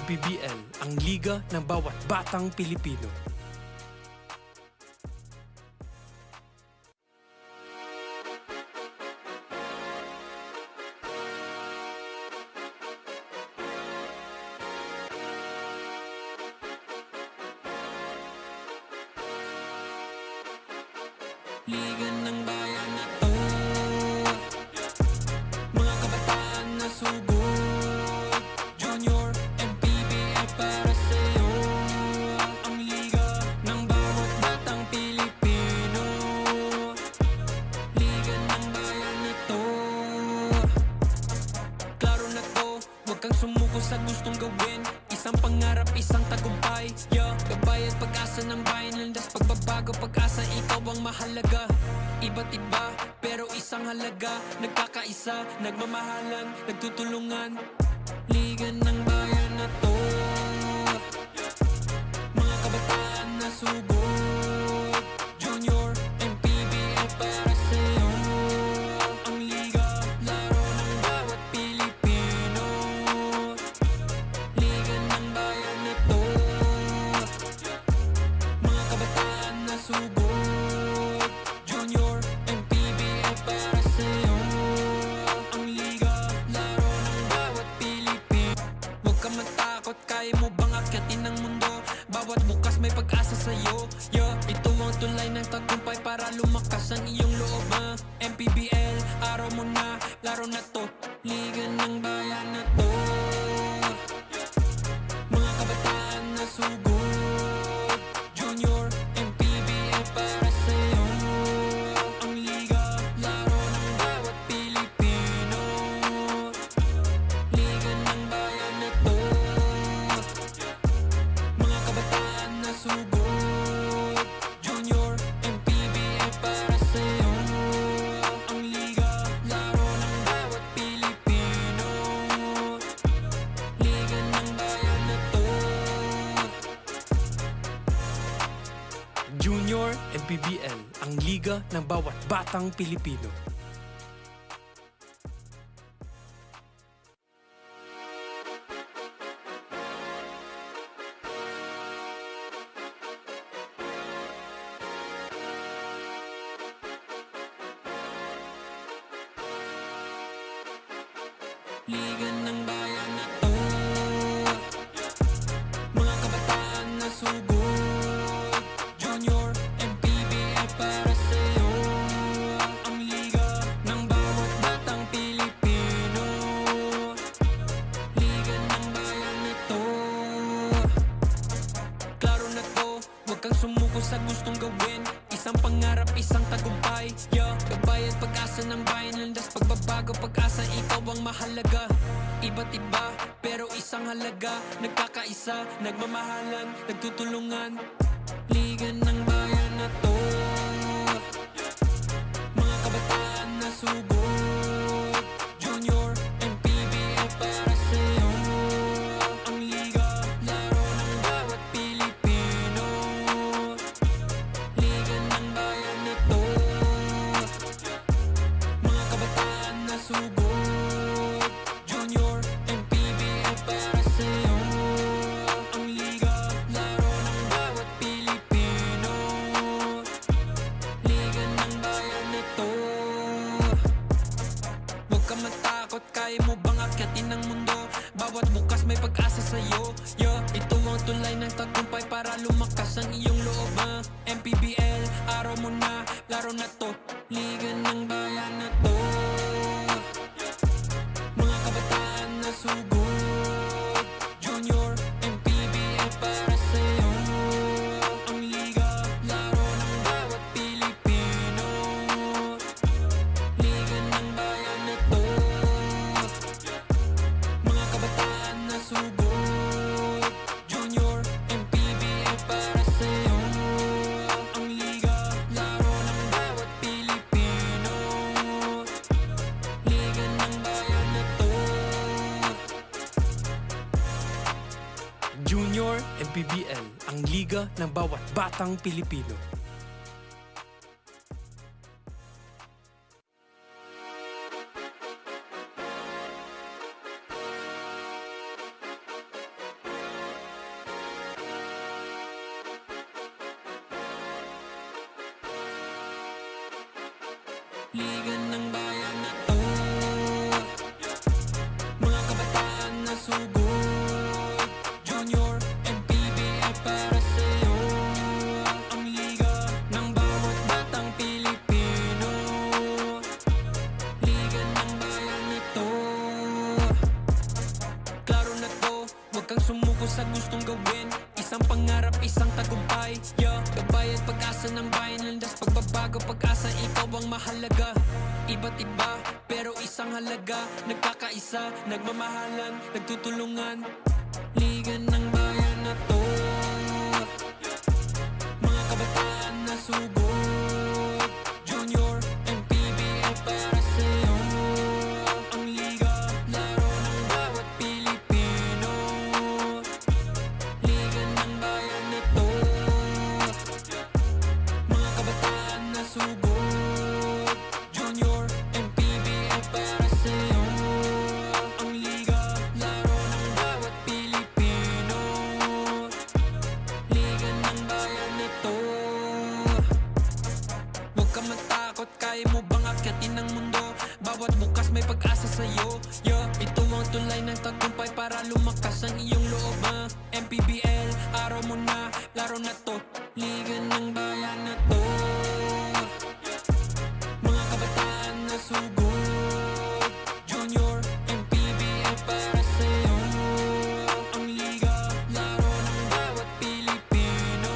MPBL, ang liga ng bawat batang Pilipino. Liga ng bayan na to, mga kabataan na sugod. Junior, MPBL para sa'yo. Ang liga ng bawat batang Pilipino. Liga ng bayan na to. Klaro na to, huwag kang sumuko sa gustong gawin. Isang pangarap, isang tagumpay, yeah. Gabay at pag-asa ng bayan, landas pagbabago, pag-asa, ikaw ang mahalaga. Iba't iba, pero isang halaga. Nagkakaisa, nagmamahalan, nagtutulungan. Liga ng bayan na to, mga kabataan na sugod. Junior, MPBL para sa'yo. Ang liga, laro ng bawat Pilipino. Liga ng bayan na to, mga kabataan na sugod. Junior, MPBL para sa'yo. Ang liga, laro ng bawat Pilipino. Huwag ka matakot, kaya mo bang akyatin ang mundo? Bawat bukas may pag-asa sa'yo, yeah. Ito ang tulay ng tagumpay para lumakas ang iyong loob, MPBL, araw mo na, laro na to. Liga ng bayan na to, mga kabataan na sugod. Junior, MPBL para sa'yo. Ang liga, laro ng bawat Pilipino. Liga ng bayan na to, mga kabataan na sugod. Junior, MPBL para sa'yo. Ang liga, laro ng bawat Pilipino. Liga ng bayan na to. Junior MPBL, ang liga ng bawat batang Pilipino. Liga ng bayan na to, mga kabataan na sugod. Junior, MPBL para sa'yo. Ang liga ng bawat batang Pilipino. Liga ng bayan na to, klaro na to, huwag kang sumuko sa gustong gawin. Isang pangarap, isang tagumpay, yeah. Gabay at pag-asa ng bayan, landas pagbabago, pag-asa, ikaw ang mahalaga. Iba't iba, pero isang halaga. Nagkakaisa, nagmamahalan, nagtutulungan. Liga ng bayan na to, mga kabataan na sugod. Junior, MPBL para sa'yo. Ang liga, laro ng bawat Pilipino. Liga ng bayan na to, mga kabataan na sugod. Junior, MPBL para sa'yo. Ang liga, laro ng bawat Pilipino. Liga ng bayan na to. Huwag ka matakot, kaya mo bang akyatin ang mundo? Bawat bukas may pag-asa sa'yo, yeah. Ito ang tulay ng tagumpay para lumakas ang iyong loob, MPBL, araw mo na, laro na to. Liga ng bayan na to, mga kabataan na sugod. Junior, MPBL para sa'yo. Ang liga, laro ng bawat Pilipino. Liga ng bayan na to, mga kabataan na sugod. Junior, MPBL para sa'yo. Ang liga, laro ng bawat Pilipino. Liga ng bayan na to. Junior MPBL, ang liga ng bawat batang Pilipino. Liga ng bayan na to, mga kabataan na sugod, Junior, MPBL para sa'yo. Ang liga ng bawat batang Pilipino, liga ng bayan na to. Klaro na to, huwag kang sumuko sa gustong gawin. Isang pangarap, isang tagumpay, yeah. Kabayad pag-asa ng bayan, landas pagbabago, pag-asa, ikaw ang mahalaga. Iba't iba, pero isang halaga. Nagkakaisa, nagmamahalan, nagtutulungan. Liga ng bayan na to, mga kabataan na sugod, Junior, MPBL para sa'yo. Ang liga, laro ng bawat Pilipino. Liga ng bayan na to, mga kabataan na sugod, Junior, MPBL para sa'yo. Ang liga, laro ng bawat Pilipino. Liga ng bayan na to. Huwag ka matakot, kaya mo bang akyatin ang mundo? Bawat bukas may pag-asa sa'yo, yeah. Ito ang tulay ng tagumpay para lumakas ang iyong loob, MPBL, araw mo na, laro na to. Liga ng bayan na to, mga kabataan na sugod, Junior, MPBL para sa'yo. Ang liga, laro ng bawat Pilipino.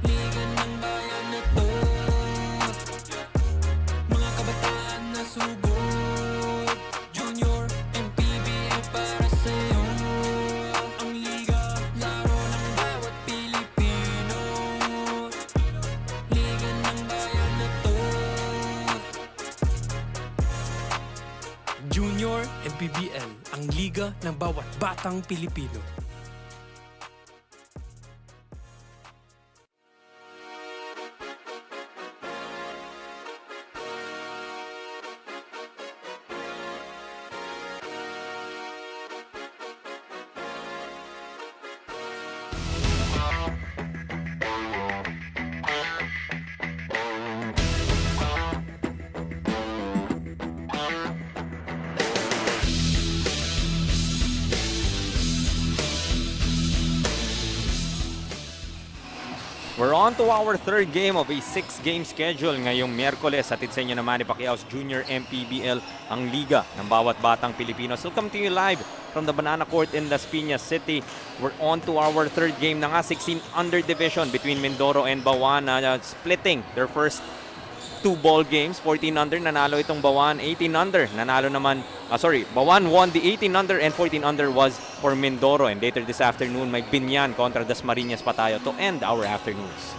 Liga ng bayan na to, mga kabataan na sugod, Junior, MPBL para sa'yo. Ang liga, laro ng bawat Pilipino. Liga ng bayan na to. Junior MPBL, ang liga ng bawat batang Pilipino. We're on to our third game of a 6-game schedule ngayong Miyerkules. Atid sa inyo na Manny Pacquiao's Junior MPBL, ang liga ng bawat batang Pilipino. So come to you live from the Banana Court in Las Piñas City. We're on to our third game na nga, 16 under division between Mindoro and BAUAN, splitting their first 2 ball games. 14 under, nanalo itong BAUAN. 18 under, nanalo naman, BAUAN won the 18 under and 14 under was for Mindoro. And later this afternoon, may Binyan kontra Dasmariñas pa tayo to end our afternoons.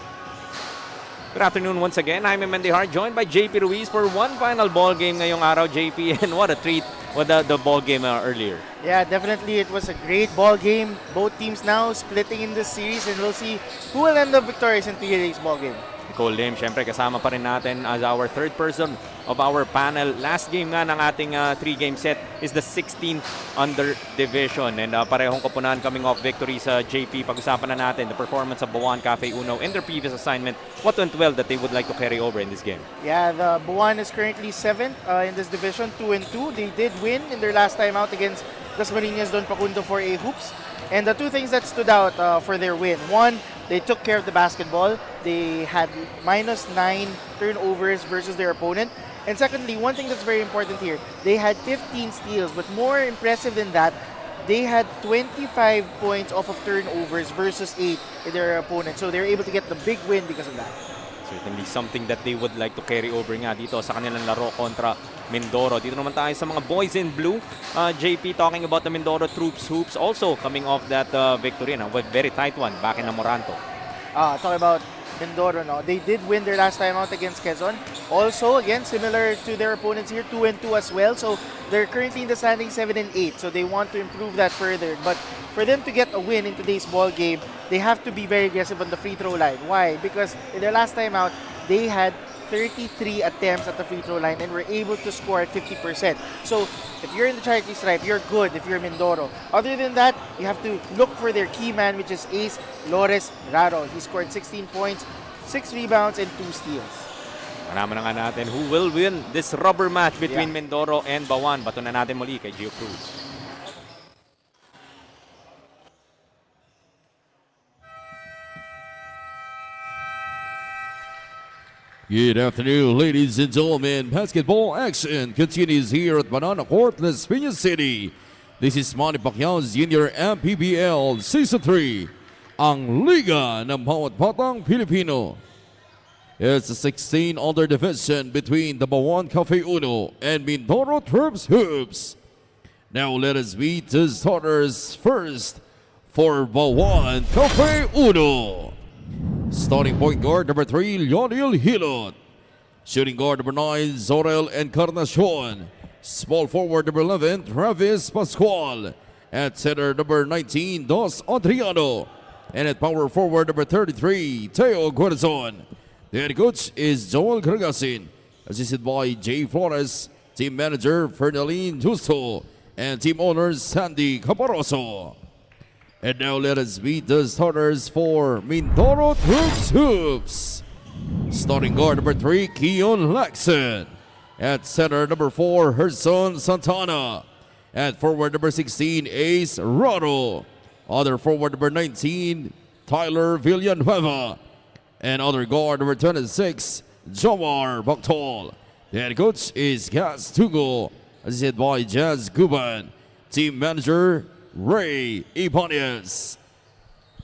Good afternoon once again. I'm Mendihar, joined by JP Ruiz for one final ball game ngayong araw, JP. And what a treat with the ball game earlier. Yeah, definitely it was a great ball game. Both teams now splitting in this series, and we'll see who will end up victorious in today's ball game. Nicole Lim, syempre kasama pa rin natin as our third person of our panel. Last game nga ng ating 3-game set is the 16 under division. And parehong koponan coming off victory sa JP. Pag-usapan na natin the performance of BAUAN Cafe Uno in their previous assignment. What went well that they would like to carry over in this game? Yeah, the BAUAN is currently 7th in this division, 2-2. They did win in their last time out against Dasmariñas Don Pacundo for a hoops. And the two things that stood out for their win: one, they took care of the basketball. They had -9 turnovers versus their opponent. And secondly, one thing that's very important here, they had 15 steals. But more impressive than that, they had 25 points off of turnovers versus 8 in their opponent. So they're able to get the big win because of that. Certainly something that they would like to carry over nga dito sa kanilang laro kontra Mindoro. Dito naman tayo sa mga boys in blue. JP, talking about the Mindoro troops hoops, also coming off that victory, a very tight one back in Amoranto. Talking about Mindoro, no, they did win their last time out against Quezon. Also, again, similar to their opponents here, 2-2 as well. So they're currently in the standing 7-8. So they want to improve that further. But for them to get a win in today's ball game, they have to be very aggressive on the free throw line. Why? Because in their last time out, they had 33 attempts at the free throw line and were able to score at 50%. So if you're in the charity stripe, you're good if you're Mindoro. Other than that, you have to look for their key man, which is Ace Lores Raro. He scored 16 points, 6 rebounds, and 2 steals. Malaman na nga natin who will win this rubber match between Mindoro and BAUAN. Bato na natin muli kay Gio Cruz. Good afternoon, ladies and gentlemen. Basketball action continues here at Banana Court, Las Piñas City. This is Manny Pacquiao's Junior MPBL Season 3, ang Liga ng Bawat Batang Pilipino. It's a 16 under division between the BAUAN Cafe Uno and Mindoro Troops Hoops. Now let us meet the starters first for BAUAN Cafe Uno. Starting point guard number 3, Lionel Hilot. Shooting guard number 9, Zorel Encarnacion. Small forward number 11, Travis Pascual. At center number 19, Dos Adriano. And at power forward number 33, Teo Guerzon. The head coach is Joel Gragasin, assisted by Jay Flores, team manager Fernalin Justo, and team owner Sandy Caparoso. And now let us meet the starters for Mindoro Troops Hoops. Starting guard number 3, Keon Laxon. At center number 4, Herson Santana. At forward number 16, Ace Rado. Other forward number 19, Tyler Villanueva. And other guard number 26, Jomar Baktol. The head coach is Gaz Tugo, assisted by Jazz Guban. Team manager, Ray Ibanez.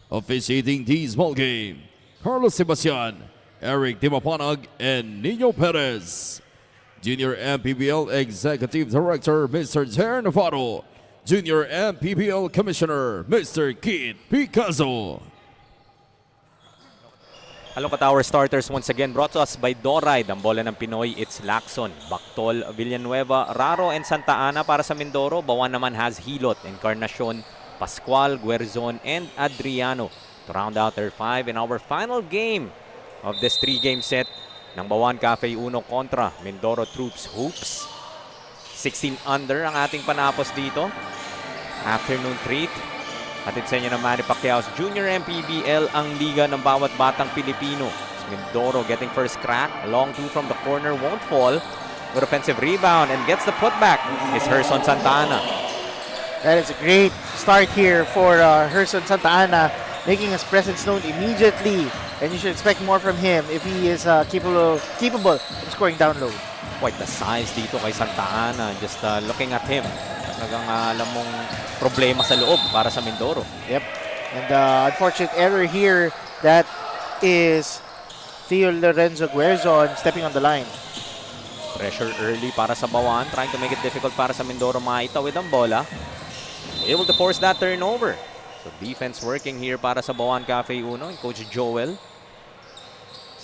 Officiating this ball game, Carlos Sebastian, Eric Timapanag, and Nino Perez. Junior MPBL Executive Director, Mr. Jer Navarro. Junior MPBL Commissioner, Mr. Kid Picasso. Hello ka Tower starters once again brought to us by Doride. Ang bola ng Pinoy, it's Lacson, Bactol, Villanueva, Raro, and Santa Ana para sa Mindoro. BAUAN naman has Hilot, Encarnacion, Pascual, Guerzon, and Adriano to round out their 5 in our final game of this 3-game set ng BAUAN Cafe Uno kontra Mindoro Troops Hoops. 16 under ang ating panapos dito. Afternoon treat. Hatid sa inyo ng Manny Pacquiao's Junior MPBL, ang liga ng bawat batang Pilipino. Mindoro getting first crack. A long two from the corner, won't fall. Good offensive rebound and gets the putback. It's Herson Santa Ana. That is a great start here for Herson Santa Ana, making his presence known immediately. And you should expect more from him if he is capable of scoring down low. Quite the size dito kay Santa Ana. Just looking at him. Talagang alam mong problema sa loob para sa Mindoro. Yep. And unfortunate error here, that is Theo Lorenzo Guerzon stepping on the line. Pressure early para sa BAUAN, trying to make it difficult para sa Mindoro maitawid ang bola. Able to force that turnover. So defense working here para sa BAUAN Cafe Uno. Coach Joel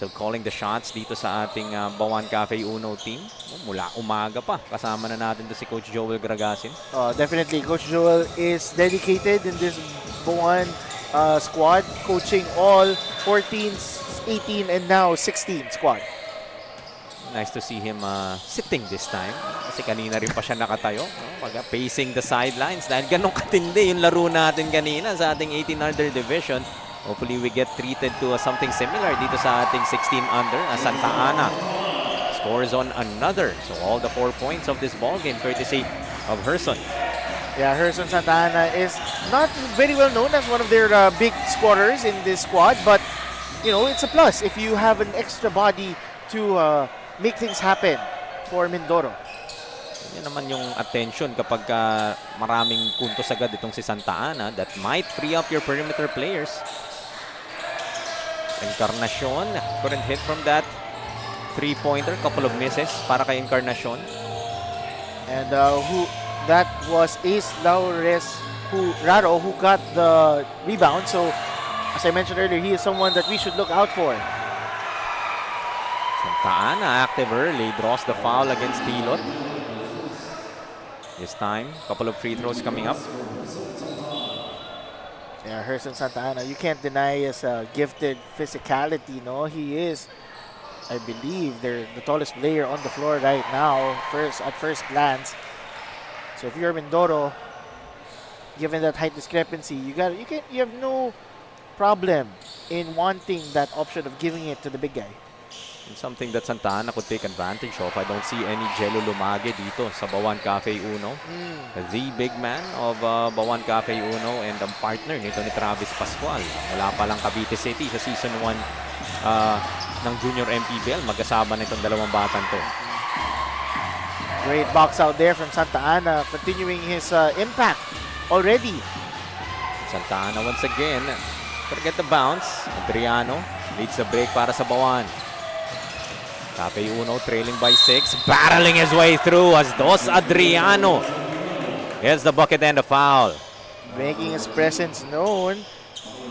still calling the shots dito sa ating BAUAN Cafe Uno team. Mula umaga pa, kasama na natin to si Coach Joel Gragasin. Definitely, Coach Joel is dedicated in this BAUAN squad, coaching all 14, 18, and now 16 squad. Nice to see him sitting this time. Kasi kanina rin pa siya nakatayo. Pacing the sidelines. Dahil ganun katindi yung laro natin kanina sa ating 18 under division. Hopefully we get treated to something similar dito sa ating 16 under. Santa Ana scores on another. So all the 4 points of this ball game courtesy of Herson. Yeah, Herson Santa Ana is not very well known as one of their big scorers in this squad, but you know, it's a plus if you have an extra body to make things happen for Mindoro. Yan naman yung attention kapag maraming puntos agad itong si Santa Ana. That might free up your perimeter players. Encarnacion couldn't hit from that three-pointer. Couple of misses para kay Encarnacion. And that was Ace Raro who got the rebound. So as I mentioned earlier, he is someone that we should look out for. Santa Ana active early, draws the foul against Hilot. This time, couple of free throws coming up. Yeah, Herson Santa Ana, you can't deny his gifted physicality, no? He is, I believe, the tallest player on the floor right now, at first glance. So if you're Mindoro, given that height discrepancy, you have no problem in wanting that option of giving it to the big guy. Something that Santa Ana could take advantage of. I don't see any Jello Lumage dito sa BAUAN Cafe Uno. The big man of BAUAN Cafe Uno and ang partner nito ni Travis Pascual. Wala pa lang Cavite City sa Season 1 ng Junior MPBL. Magkasama na itong dalawang batang to. Great box out there from Santa Ana, continuing his impact already. Santa Ana once again. Forget the bounce. Adriano leads the break para sa BAUAN. Cafe Uno trailing by 6. Battling his way through as Dos Adriano gets the bucket and the foul. Making his presence known,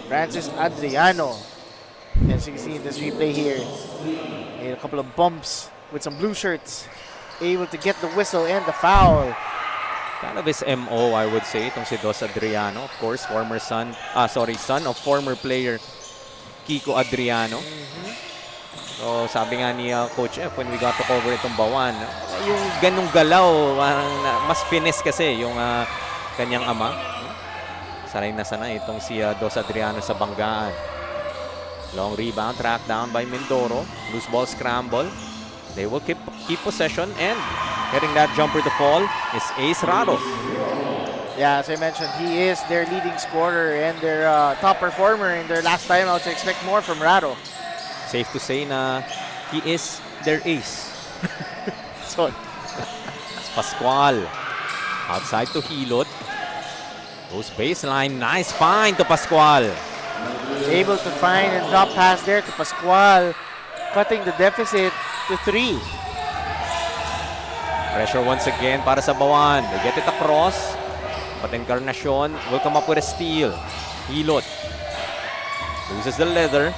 Francis Adriano. As you can see in this replay here, made a couple of bumps with some blue shirts. Able to get the whistle and the foul. Kind of his MO, I would say, itong si Dos Adriano. Of course, son of former player Kiko Adriano. So, sabi nga ni Coach F when we got to cover itong BAUAN, yung ganong galaw, mas finesse kasi yung kanyang ama. Sanay na sanay itong si Dos Adriano sa banggaan. Long rebound, track down by Mindoro. Loose ball scramble. They will keep possession, and getting that jumper to fall is Ace Rado. Yeah, as I mentioned, he is their leading scorer and their top performer in their last time out, so expect more from Rado. Safe to say na he is their ace. So, Pascual outside to Hilot. Goes baseline. Nice find to Pascual. able to find and drop pass there to Pascual, cutting the deficit to 3. Pressure once again para sa BAUAN. They get it across. But Encarnacion will come up with a steal. Hilot loses the leather.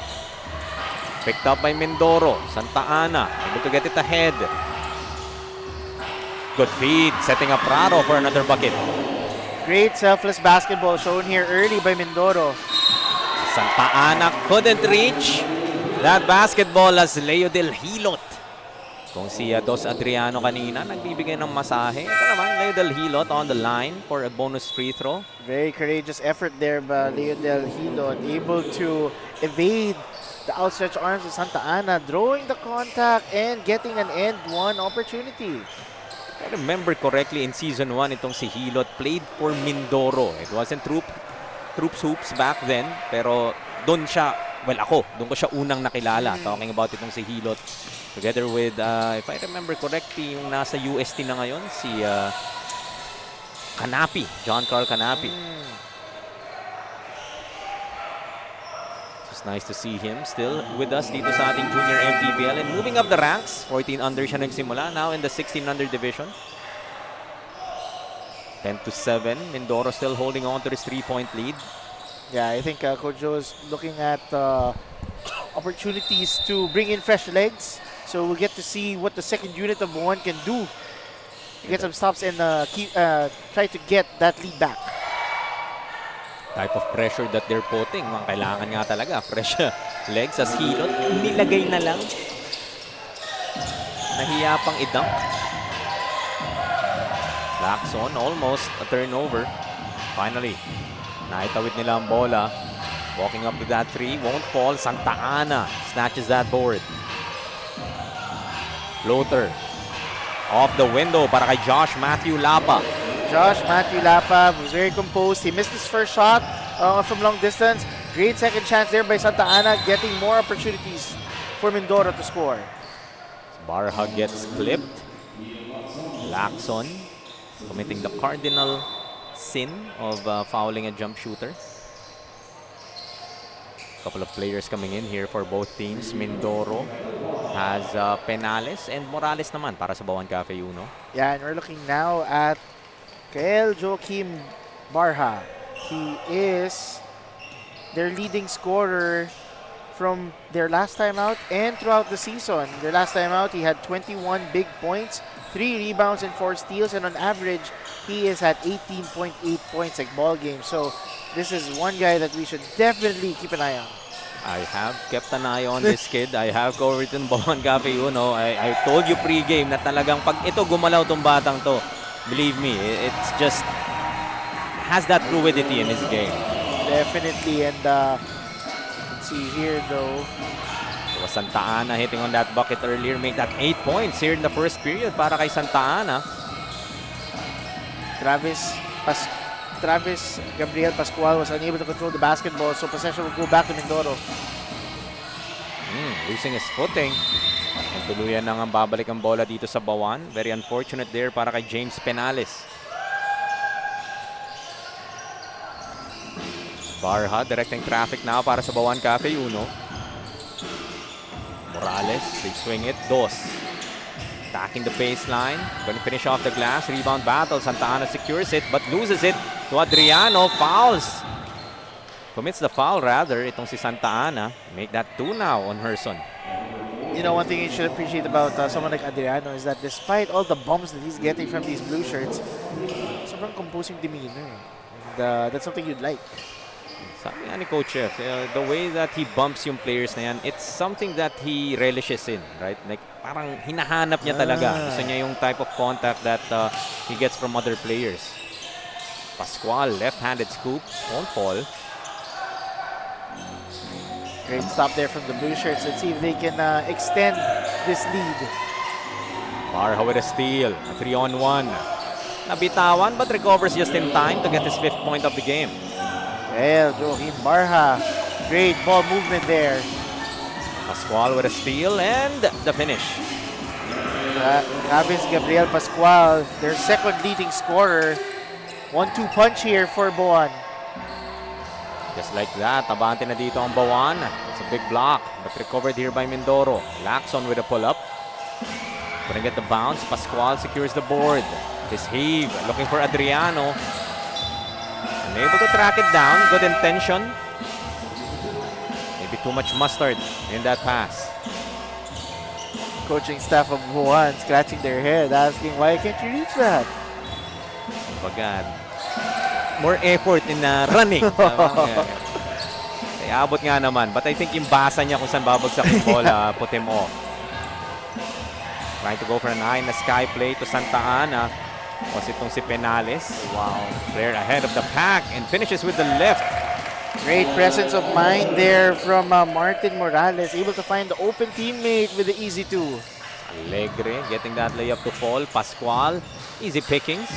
Picked up by Mindoro. Santa Ana able to get it ahead. Good feed, setting up Rado for another bucket. Great selfless basketball shown here early by Mindoro. Santa Ana couldn't reach that basketball as Leo Del Hilot. Kung si Dos Adriano kanina nagbibigay ng masahe. Ito naman, Leo Del Hilot on the line for a bonus free throw. Very courageous effort there by Leo Del Hilot, able to evade the outstretched arms of Santa Ana, drawing the contact and getting an end one opportunity. If I remember correctly, in Season 1, itong si Hilot played for Mindoro. It wasn't Troops Hoops back then, pero doon siya, doon ko siya unang nakilala. Talking about itong si Hilot. Together with, if I remember correctly, yung nasa UST na ngayon, si Canapi, John Carl Canapi. It's nice to see him still with us dito sa ating Junior MPBL and moving up the ranks. 14 under siya nagsimula, now in the 16 under division. 10-7, Mindoro still holding on to his 3-point lead. Yeah, I think Coach Joe is looking at opportunities to bring in fresh legs. So we'll get to see what the second unit of BAUAN can do to get some stops and try to get that lead back. Type of pressure that they're putting. Kailangan nga talaga. Fresh legs as Hilot. Nilagay na lang. Nahiya pang idunk. Lacson, almost a turnover. Finally, naitawid nila ang bola. Walking up to that 3. Won't fall. Santa Ana snatches that board. Floater. Off the window para kay Josh Matthew Lapa. Josh Matthew Lapa was very composed. He missed his first shot from long distance. Great second chance there by Santa Ana, getting more opportunities for Mindoro to score. Barha gets clipped. Lacson committing the cardinal sin of fouling a jump shooter. Couple of players coming in here for both teams. Mindoro has Penales and Morales naman para sa BAUAN Cafe Uno. Yeah, and we're looking now at Kael Joaquim Barha. He is their leading scorer from their last time out and throughout the season. Their last time out, he had 21 big points, 3 rebounds and 4 steals, and on average, he is at 18.8 points like ball game. So this is one guy that we should definitely keep an eye on. I have kept an eye on this kid. I have covered in BAUAN Cafe Uno. I told you pre-game na talagang pag ito gumalaw tong batang to, believe me, it's just has that fluidity in his game. Definitely, and let's see here though. was Santa Ana hitting on that bucket earlier, make that 8 points here in the first period para kay Santa Ana. Travis Gabriel Pascual was unable to control the basketball, so possession will go back to Mindoro. Losing his footing. And tuluyan na nga babalik ang bola dito sa BAUAN. Very unfortunate there para kay James Penales. Barha directing traffic now para sa BAUAN Cafe 1. Morales, they swing it. Dos. Attacking the baseline. Going to finish off the glass. Rebound battle. Santa Ana secures it but loses it to Adriano. Fouls. Commits the foul rather. Itong si Santa Ana. Make that 2 now on Herson. You know, one thing you should appreciate about someone like Adriano is that despite all the bumps that he's getting from these blue shirts, sobrang composing demeanor. And that's something you'd like. Sabi nga ni Coach F, the way that he bumps yung players na yan, it's something that he relishes in, right? Like, parang hinahanap niya talaga. Gusto niya yung type of contact that he gets from other players. Pascual, left-handed scoop, won't fall. Great stop there from the blue shirts. Let's see if they can extend this lead. Barha with a steal, a 3-on-1. Nabitawan but recovers just in time to get his 5th point of the game. Well, Joaquin Barha, great ball movement there. Pascual with a steal and the finish. Travis Gabriel Pascual, their second leading scorer. 1-2 punch here for BAUAN. Just like that, abante na dito ang BAUAN. It's a big block, but recovered here by Mindoro. Lacson with a pull-up. Couldn't get the bounce. Pascual secures the board. His heave, looking for Adriano. Unable to track it down. Good intention. Maybe too much mustard in that pass. Coaching staff of BAUAN scratching their head, asking, why can't you reach that? Bagad. More effort in running. Kaya abot nga naman. But I think yung basa niya kung saan babagsak yung bola put him off. Trying to go for an eye na sky play to Santa Ana. Was itong si Penales. Wow. Player ahead of the pack and finishes with the left. Great presence of mind there from Martin Morales. Able to find the open teammate with the easy 2. Alegre getting that layup to fall. Pascual, easy pickings.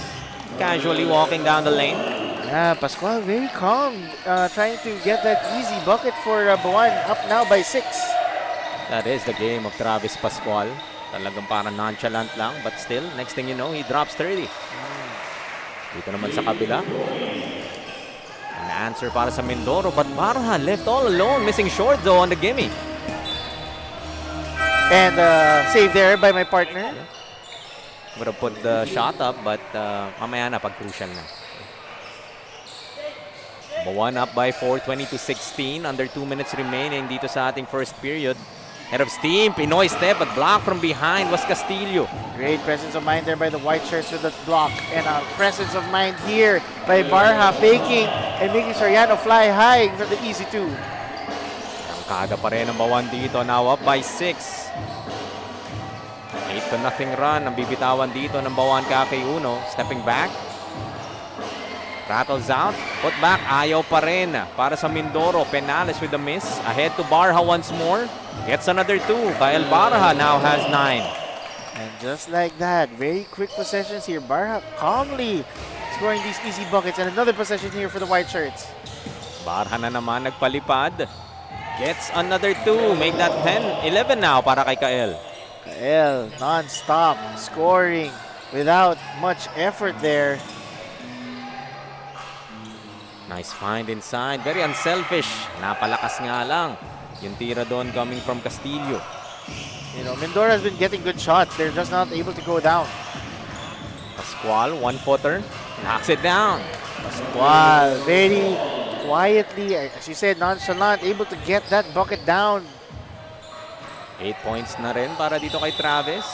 Casually walking down the lane. Yeah, Pascual very calm. Trying to get that easy bucket for BAUAN. Up now by 6. That is the game of Travis Pascual. Talagang parang nonchalant lang, but still, next thing you know, he drops 30. Dito naman sa kabila. An answer para sa Mindoro, but Barha left all alone, missing short though on the gimme. And save there by my partner. Would have put the shot up, but mamaya na pag crucial na. BAUAN up by 4, 20-16. Under 2 minutes remaining dito sa ating first period. Head of steam, Pinoy step, but block from behind was Castillo. Great presence of mind there by the white shirts with that block. And a presence of mind here by Barha, faking and making Soriano fly high for the easy 2. Tangkada pa rin ang BAUAN dito, now up by 6. 8-0 run ang bibitawan dito ng BAUAN Cafe 1. Stepping back. Rattles out. Put back. Ayaw pa rin para sa Mindoro. Penales with the miss. Ahead to Barha once more. Gets another 2. Kyle Barha now has 9. And just like that, very quick possessions here. Barha calmly scoring these easy buckets. And another possession here for the white shirts. Barha na naman nagpalipad. Gets another 2. Make that 10-11 now para kay Kael. Kael non-stop scoring without much effort there. Nice find inside. Very unselfish. Napalakas nga lang. Yung tira doon coming from Castillo. You know, Mindoro has been getting good shots. They're just not able to go down. Pascual, 1-footer. Knocks it down. Pascual, very quietly, as you said, nonchalant, able to get that bucket down. 8 points na rin para dito kay Travis.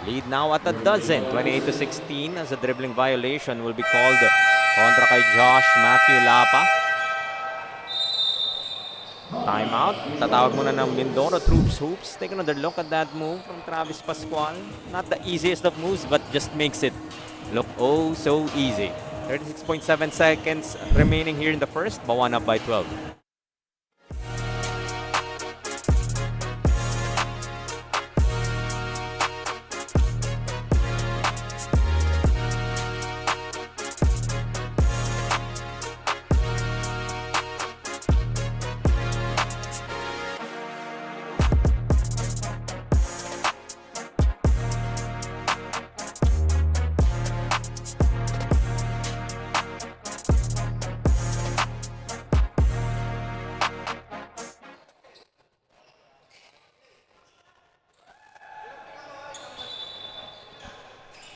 Lead now at a dozen. 28-16 as a dribbling violation will be called kontra kay Josh Matthew Lapa. Timeout. Tatawag muna ng Mindoro Troops Hoops. Take another look at that move from Travis Pascual. Not the easiest of moves, but just makes it look oh so easy. 36.7 seconds remaining here in the first. BAUAN up by 12.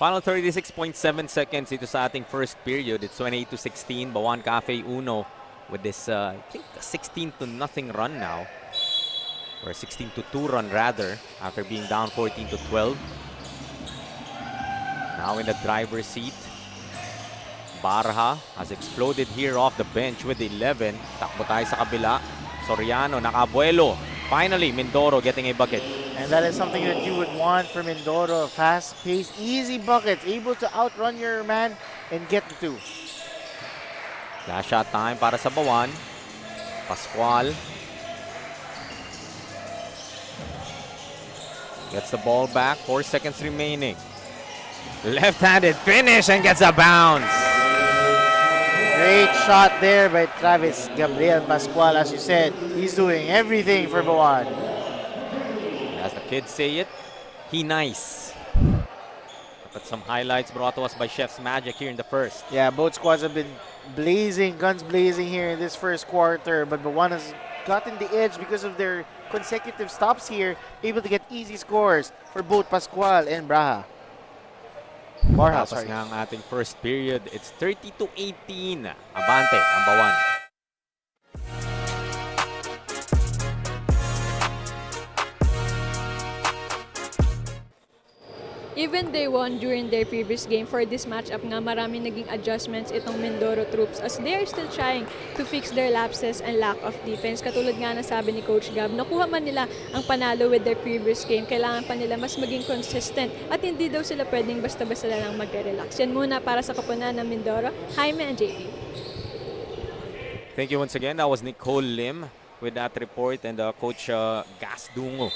Final 36.7 seconds ito sa ating first period. It's 28-16. BAUAN Cafe Uno with this, I think, 16-0 run now. Or 16-2 run rather, after being down 14-12. Now in the driver's seat. Barha has exploded here off the bench with 11. Takbo tayo sa kabila. Soriano, nakabuelo. Finally, Mindoro getting a bucket. And that is something that you would want from Mindoro. Fast-paced, easy buckets, able to outrun your man and get the two. Last shot time para sa BAUAN. Pascual. Gets the ball back. 4 seconds remaining. Left-handed finish and gets a bounce. Great shot there by Travis Gabriel Pascual. As you said, he's doing everything for BAUAN. As the kids say it, he nice. But some highlights brought to us by Chef's Magic here in the first. Yeah, both squads have been blazing, guns blazing here in this first quarter, but BAUAN has gotten the edge because of their consecutive stops here, able to get easy scores for both Pascual and Barha. Tapos nga ang ating first period, it's 30-18. Abante ang BAUAN. Even they won during their previous game, for this matchup nga marami naging adjustments itong Mindoro troops as they are still trying to fix their lapses and lack of defense. Katulad nga na sabi ni Coach Gab, nakuha man nila ang panalo with their previous game, kailangan pa nila mas maging consistent at hindi daw sila pwedeng basta-basta lang mag-relax. Yan muna para sa kapunan ng Mindoro. Jaime and JP. Thank you once again. That was Nicole Lim with that report and Coach Gasdungo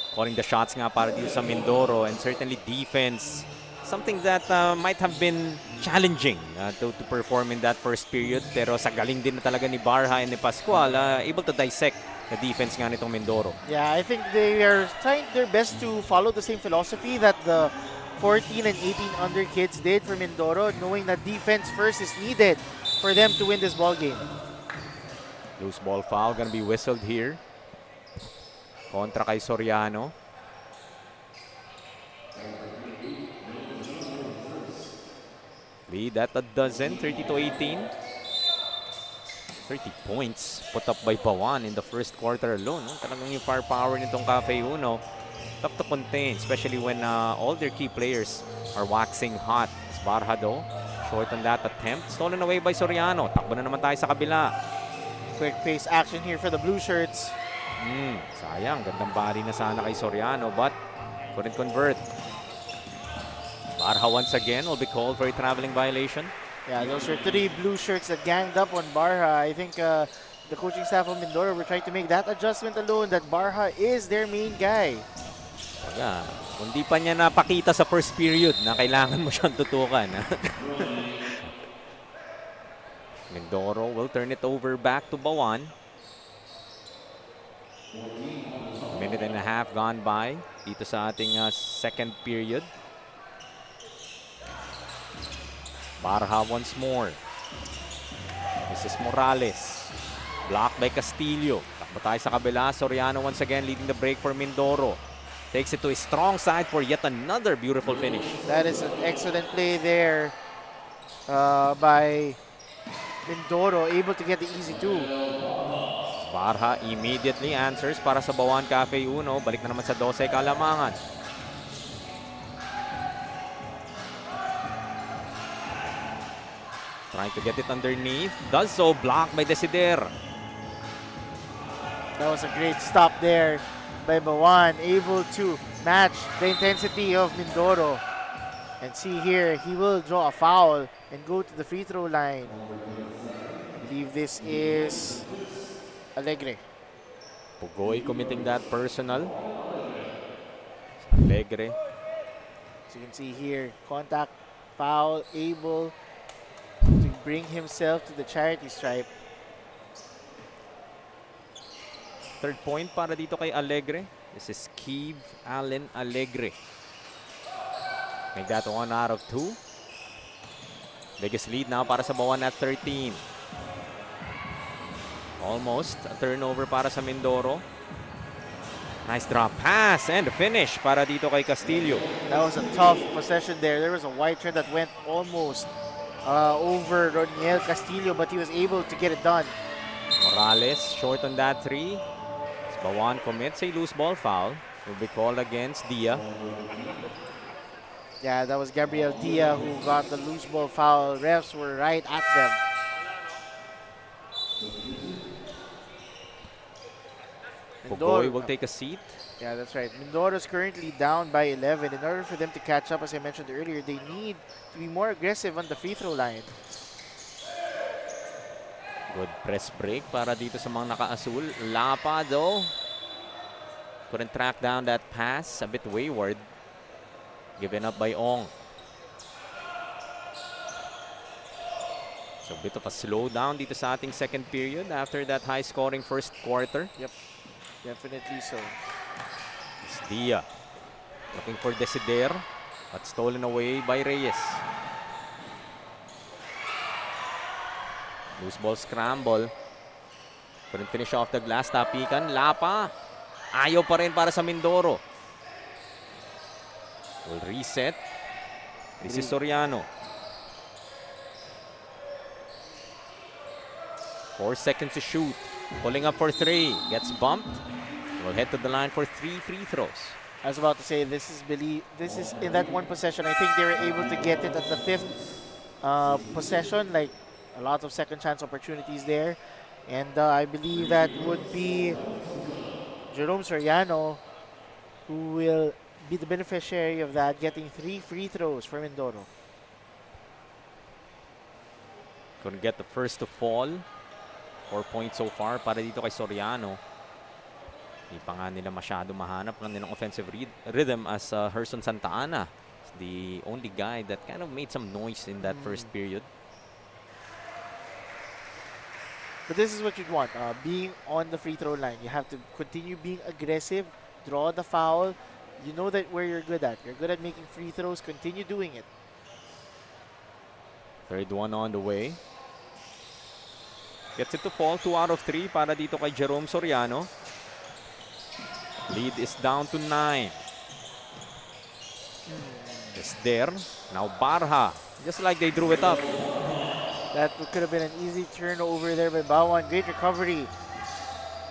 calling the shots nga para dito sa Mindoro, and certainly defense, something that might have been challenging to perform in that first period, pero sa galing din na talaga ni Barha and ni Pascual, able to dissect the defense nga nitong Mindoro. Yeah, I think they are trying their best to follow the same philosophy that the 14 and 18 under kids did for Mindoro, knowing that defense first is needed for them to win this ball game. Loose ball foul gonna be whistled here. Kontra kay Soriano. Lead at a dozen, 30-18. 30 points put up by BAUAN in the first quarter alone. Talagang yung firepower nitong Cafe Uno, tough to contain, especially when all their key players are waxing hot. Barhado, short on that attempt. Stolen away by Soriano. Takbo na naman tayo sa kabila. Quick pace action here for the blue shirts. Sayang, gandang body na sana kay Soriano but couldn't convert. Barha once again will be called for a traveling violation. Yeah, those are 3 blue shirts that ganged up on Barha. I think the coaching staff of Mindoro were trying to make that adjustment alone, that Barha is their main guy. Kaya, kung di pa niya napakita sa first period na kailangan mo siyang tutukan. Mindoro will turn it over back to BAUAN. A minute and a half gone by dito sa ating second period. Barha once more. This is Morales. Blocked by Castillo. Takbo tayo sa kabila. Soriano once again leading the break for Mindoro. Takes it to a strong side for yet another beautiful finish. That is an excellent play there by Mindoro, able to get the easy 2. Barha immediately answers para sa BAUAN Cafe Uno. Balik na naman sa 12 kalamangan. Trying to get it underneath. Does so. Blocked by Desider. That was a great stop there by BAUAN, able to match the intensity of Mindoro. And see here, he will draw a foul and go to the free throw line. I believe this is Alegre. Pugoy committing that personal. Alegre. So you can see here, contact, foul, able to bring himself to the charity stripe. Third point para dito kay Alegre. This is Keeve Allen Alegre. Make that 1 out of 2. Biggest lead now para sa BAUAN at 13. Almost a turnover para sa Mindoro. Nice drop pass and the finish para dito kay Castillo. That was a tough possession there. There was a wide trend that went almost over Roniel Castillo, but he was able to get it done. Morales short on that three. As BAUAN commits a loose ball foul. Will be called against Dia. Yeah, that was Gabriel Dia who got the loose ball foul. Refs were right at them. Pugoy will take a seat. Yeah, that's right. Mindoro is currently down by 11. In order for them to catch up, as I mentioned earlier, they need to be more aggressive on the free throw line. Good press break para dito sa mga naka-asul. Lapa though. Couldn't track down that pass. A bit wayward. Given up by Ong. So a bit of a slowdown dito sa ating second period after that high-scoring first quarter. Yep, definitely so. It's Dia. Looking for Desider. But stolen away by Reyes. Loose ball scramble. Couldn't finish off the glass. Tapikan. Lapa. Ayaw pa rin para sa Mindoro. Will reset. This is Soriano. 4 seconds to shoot. Pulling up for 3. Gets bumped. Will head to the line for 3 free throws. I was about to say, this is in that one possession. I think they were able to get it at the 5th possession. Like, a lot of second chance opportunities there. And I believe that would be Jerome Soriano who will be the beneficiary of that, getting 3 free throws for Mindoro. Couldn't get the first to fall. 4 points so far para dito kay Soriano. Hindi pa nga nila masyado mahanap ng nilang offensive rhythm as Herson Santa Ana. The only guy that kind of made some noise in that first period. But this is what you'd want, being on the free throw line. You have to continue being aggressive, draw the foul. You know that where you're good at. You're good at making free throws. Continue doing it. Third one on the way. Gets it to fall. 2 out of 3 para dito kay Jerome Soriano. Lead is down to 9. It's there. Now Barha. Just like they drew it up. That could have been an easy turnover there by BAUAN. Great recovery.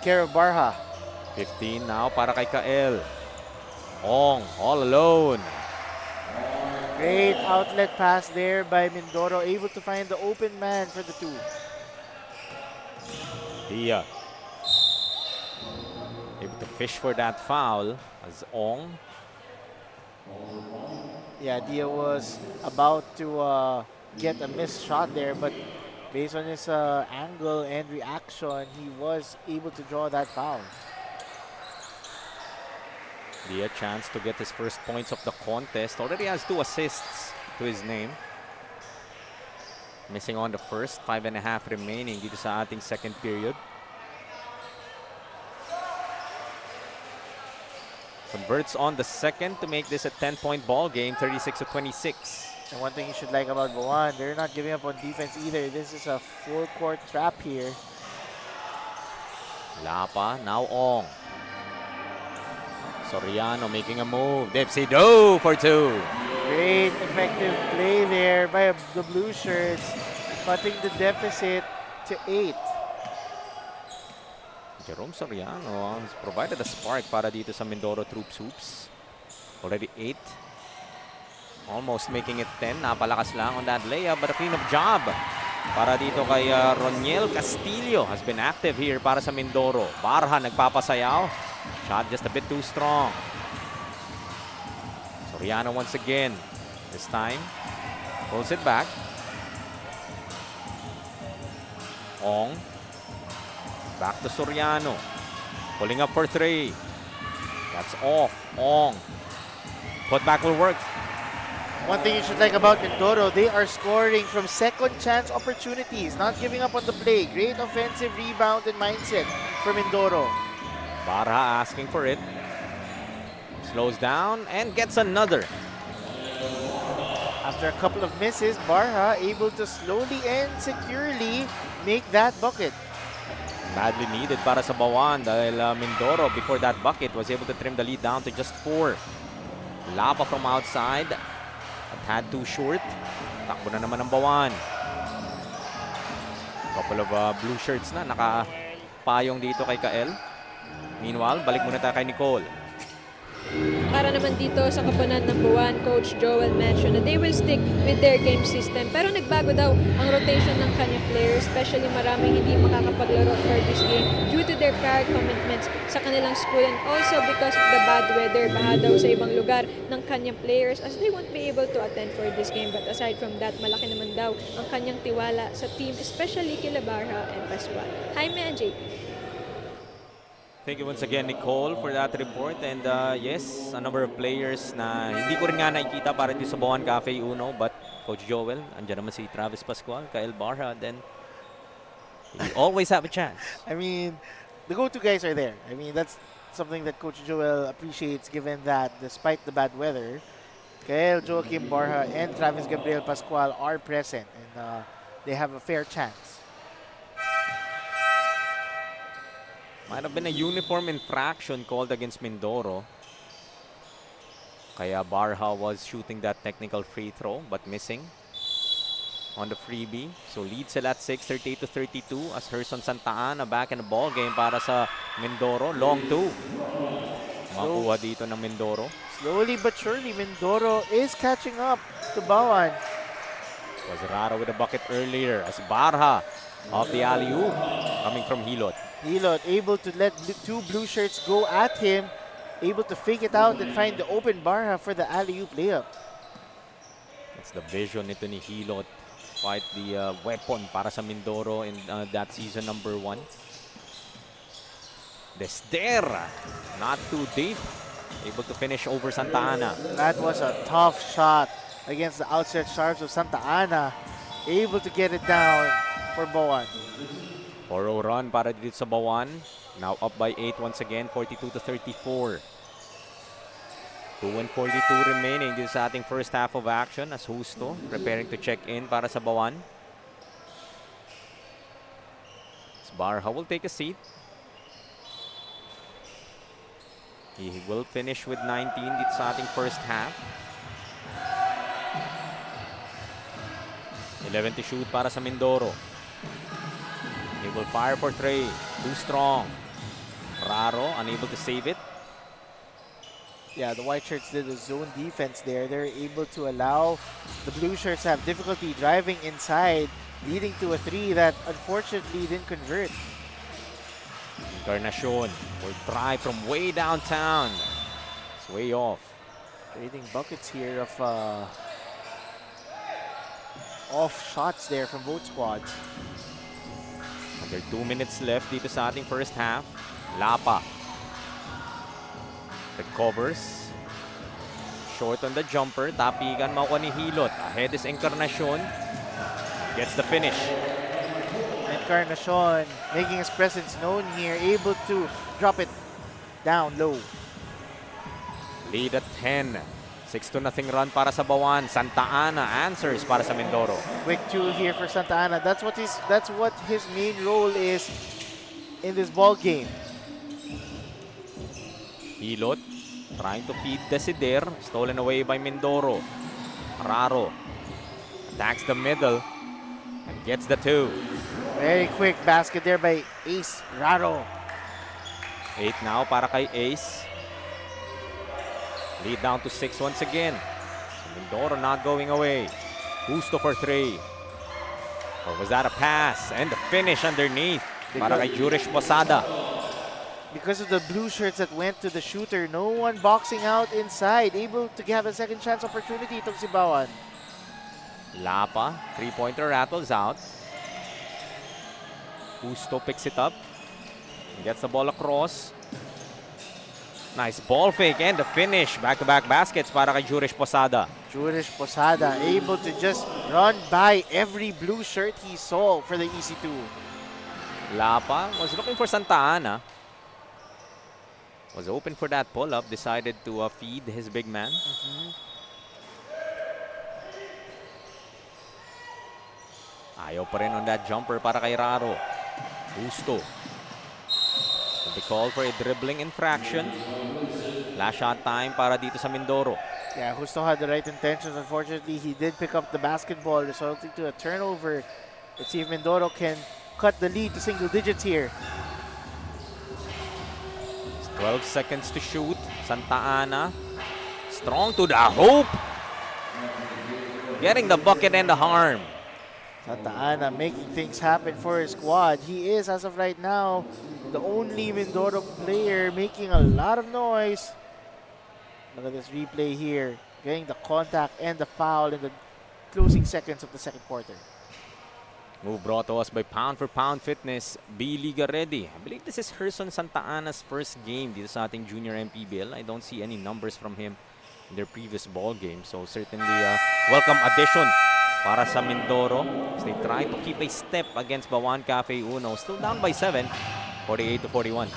Care of Barha. 15 now para kay Kael. Ong, all alone. Great outlet pass there by Mindoro. Able to find the open man for the 2. Dia. Able to fish for that foul as Ong. Yeah, Dia was about to get a missed shot there, but based on his angle and reaction, he was able to draw that foul. Dia chance to get his first points of the contest. Already has 2 assists to his name. Missing on the first, 5.5 remaining dito sa ating second period. Converts on the second to make this a 10-point ball game, 36-26. And one thing you should like about BAUAN, they're not giving up on defense either. This is a full-court trap here. Lapa, now Ong. Soriano making a move. Depsido for 2. Great effective play there by the blue shirts, cutting the deficit to 8. Jerome Soriano has provided a spark para dito sa Mindoro Troops Hoops. Already 8. Almost making it 10. Napalakas lang on that layup, but a clean-up job para dito kay Roniel Castillo. Has been active here para sa Mindoro. Barha nagpapasayaw. Shot just a bit too strong. Soriano once again. This time, pulls it back. Ong. Back to Soriano. Pulling up for 3. That's off. Ong. Put back will work. One thing you should like about Mindoro, they are scoring from second chance opportunities, not giving up on the play. Great offensive rebound and mindset for Mindoro. Barha asking for it. Slows down and gets another. After a couple of misses, Barha able to slowly and securely make that bucket. Badly needed para sa BAUAN dahil Mindoro before that bucket was able to trim the lead down to just 4. Lapa from outside but had too short. Takbo na naman ang BAUAN. Couple of blue shirts na nakapayong dito kay Kael. Meanwhile, balik muna tayo kay Nicole. Para naman dito sa kapunan ng BAUAN, Coach Joel mentioned that they will stick with their game system. Pero nagbago daw ang rotation ng kanyang players, especially maraming hindi makakapaglaro for this game due to their prior commitments sa kanilang school and also because of the bad weather. Baha daw sa ibang lugar ng kanyang players as they won't be able to attend for this game. But aside from that, malaki naman daw ang kanyang tiwala sa team, especially kila Barha and Pascual. Jaime and JP. Thank you once again, Nicole, for that report. And yes, a number of players na hindi ko rin nga nakikita para dito sa BAUAN Cafe Uno. But Coach Joel, andyan naman si Travis Pascual, Kael Barha, then you always have a chance. I mean, the go-to guys are there. I mean, that's something that Coach Joel appreciates given that despite the bad weather, Kael, Joaquim Barha, and Travis Gabriel Pascual are present and they have a fair chance. Might have been a uniform infraction called against Mindoro. Kaya Barha was shooting that technical free throw but missing on the freebie. So lead sila at 6, 38-32 as Herson Santa Ana back in the ball game para sa Mindoro. Long 2. Makuha dito ng Mindoro. Slowly but surely, Mindoro is catching up to BAUAN. Was Rara with a bucket earlier as Barha off the alley-oop coming from Hilot. Hilot able to let two blue shirts go at him, able to fake it out and find the open Barha for the alley-oop layup. That's the vision nito ni Hilot. Quite the weapon para sa Mindoro in that season number 1. Dester, not too deep. Able to finish over Santa Ana. That was a tough shot against the outstretched arms of Santa Ana. Able to get it down for BAUAN. 4-0 run para dito sa BAUAN. Now up by 8 once again, 42-34. 2:42 remaining dito sa ating first half of action as Justo preparing to check in para sa BAUAN. Barha will take a seat. He will finish with 19 dito sa ating first half. 11 to shoot para sa Mindoro. He will fire for 3. Too strong. Raro unable to save it. Yeah, the white shirts did a zone defense there. They're able to allow the blue shirts to have difficulty driving inside, leading to a 3 that unfortunately didn't convert. Encarnacion will try from way downtown. It's way off. Trading buckets here of off shots there from both squads. Under 2 minutes left dito sa ating first half. Lapa recovers. Short on the jumper. Tapigan makuha ni Hilot. Ahead is Encarnacion. Gets the finish. Encarnacion making his presence known here. Able to drop it down low. Lead at 10. 6-0 run para sa BAUAN. Santa Ana answers para sa Mindoro. Quick 2 here for Santa Ana. That's what his main role is in this ball game. Hilot trying to feed Desider. Stolen away by Mindoro. Raro attacks the middle and gets the 2. Very quick basket there by Ace Raro. 8 now para kay Ace. Lead down to 6 once again. So Mindoro not going away. Justo for 3. Or was that a pass? And the finish underneath para kay Jurish Posada. Because of the blue shirts that went to the shooter, no one boxing out inside. Able to have a second chance opportunity itong si BAUAN. Lapa, 3-pointer rattles out. Justo picks it up. Gets the ball across. Nice ball fake and the finish. Back-to-back baskets para kay Jurish Posada. Jurish Posada able to just run by every blue shirt he saw for the EC2. Lapa was looking for Santa Ana. Was open for that pull-up. Decided to feed his big man. Ayaw pa rin on that jumper para kay Raro. Justo. They call for a dribbling infraction. Last shot time para dito sa Mindoro. Yeah, Justo had the right intentions. Unfortunately, he did pick up the basketball, resulting to a turnover. Let's see if Mindoro can cut the lead to single digits here. 12 seconds to shoot. Santa Ana. Strong to the hoop. Getting the bucket and the harm. Santa Ana making things happen for his squad. He is, as of right now, the only Mindoro player making a lot of noise. Look at this replay here. Getting the contact and the foul in the closing seconds of the second quarter. Move brought to us by Pound for Pound Fitness. B-Liga ready. I believe this is Herson Santa Ana's first game dito sa ating junior MPBL. I don't see any numbers from him in their previous ball game. So certainly welcome addition para sa Mindoro as they try to keep a step against BAUAN Cafe Uno. Still down by 7, 48-41.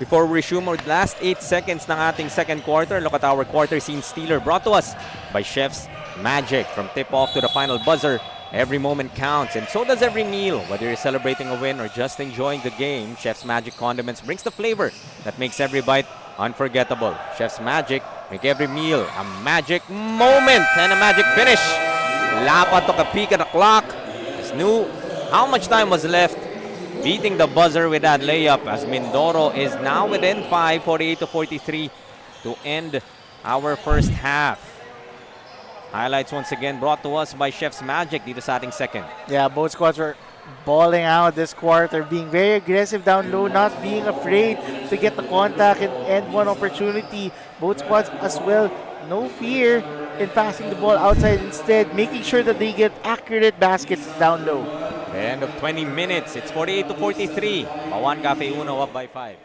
Before we resume our last 8 seconds ng ating second quarter, look at our quarter scene stealer brought to us by Chef's Magic. From tip-off to the final buzzer, every moment counts, and so does every meal. Whether you're celebrating a win or just enjoying the game, Chef's Magic condiments brings the flavor that makes every bite unforgettable. Chef's Magic make every meal a magic moment and a magic finish. Lapa took a peek at the clock. Just knew how much time was left. Beating the buzzer with that layup as Mindoro is now within 5, 48-43 to end our first half. Highlights once again brought to us by Chef's Magic dito sa ating second. Yeah, both squads were balling out this quarter, being very aggressive down low, not being afraid to get the contact and end one opportunity. Both squads as well, no fear in passing the ball outside, instead making sure that they get accurate baskets down low. End of 20 minutes, it's 48-43. BAUAN Cafe Uno up by 5.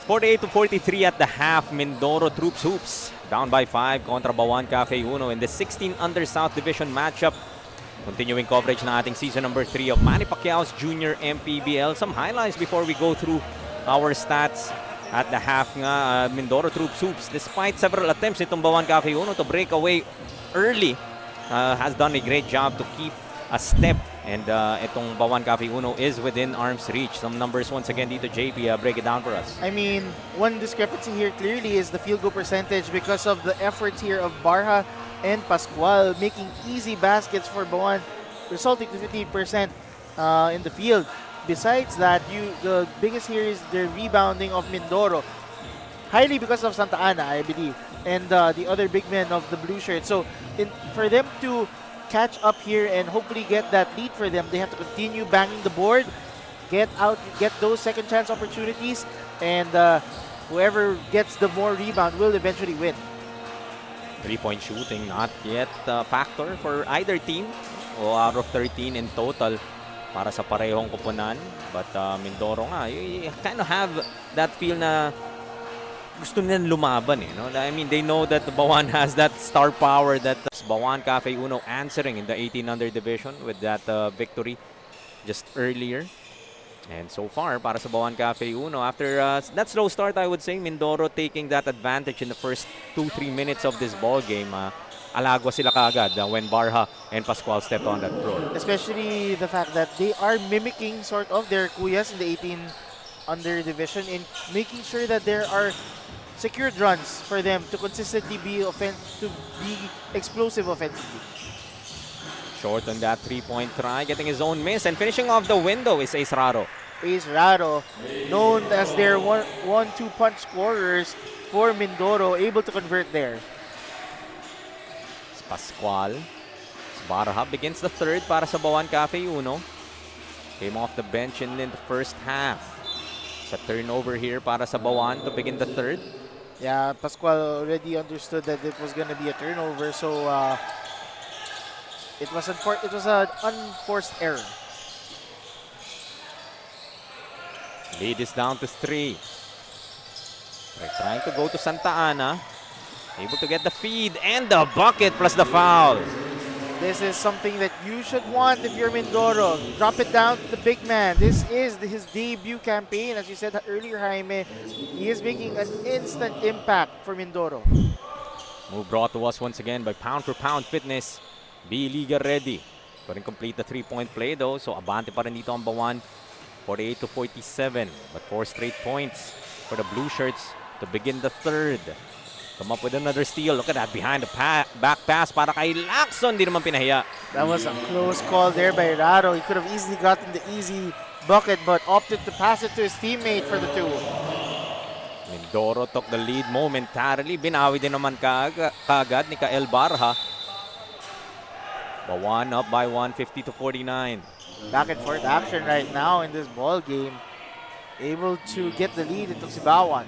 48-43 at the half. Mindoro Troops Hoops down by 5 kontra BAUAN Cafe Uno in the 16 under South Division matchup. Continuing coverage na ating season number 3 of Manny Pacquiao's Junior MPBL. Some highlights before we go through our stats. At the half nga, Mindoro Troops Hoops, despite several attempts itong BAUAN Cafe Uno to break away early, has done a great job to keep a step. And itong BAUAN Cafe Uno is within arm's reach. Some numbers once again dito, JP, break it down for us. I mean, one discrepancy here clearly is the field goal percentage because of the efforts here of Barha and Pascual making easy baskets for BAUAN, resulting to 50% in the field. Besides that, the biggest here is the rebounding of Mindoro, highly because of Santa Ana, I believe, and the other big men of the blue shirt. So for them to catch up here and hopefully get that lead for them, they have to continue banging the board, get those second chance opportunities, and whoever gets the more rebound will eventually win. 3-point shooting not yet a factor for either team, o out of 13 in total para sa parehong koponan. But Mindoro nga, you kind of have that feel na gusto nilang lumaban eh. No? I mean, they know that BAUAN has that star power that BAUAN Cafe Uno answering in the 18 under division with that victory just earlier. And so far, para sa BAUAN Cafe Uno, after that slow start, I would say, Mindoro taking that advantage in the first 2-3 minutes of this ball game. Alagwa sila kaagad when Barha and Pascual stepped on that floor. Especially the fact that they are mimicking sort of their kuyas in the 18 under division in making sure that there are secured runs for them to consistently be explosive offensively. Short on that 3-point try, getting his own miss, and finishing off the window is Ace Raro. Ace Raro, known as their 1-2 punch scorers for Mindoro, able to convert there. It's Pascual. Barha begins the third para sa BAUAN Cafe Uno. Came off the bench in the first half. It's a turnover here para sa BAUAN to begin the third. Yeah, Pascual already understood that it was going to be a turnover, so it was an unforced error. Lead is down to 3. They're trying to go to Santa Ana. Able to get the feed and the bucket plus the foul. This is something that you should want if you're Mindoro. Drop it down to the big man. This is his debut campaign. As you said earlier, Jaime, he is making an instant impact for Mindoro. Move brought to us once again by Pound for Pound Fitness. B-Liga ready. Couldn't complete the 3-point play though, so abante pa rin dito ang BAUAN. 48-47, but 4 straight points for the blue shirts to begin the third. Come up with another steal. Look at that behind the back pass para kay Lacson. Di naman pinahiya. That was a close call there by Raro. He could have easily gotten the easy bucket but opted to pass it to his teammate for the 2. Mindoro took the lead momentarily. Binawi din naman kaagad ni Kael Barha. BAUAN up by 1, 50-49. Back and forth action right now in this ball game. Able to get the lead, it took si BAUAN.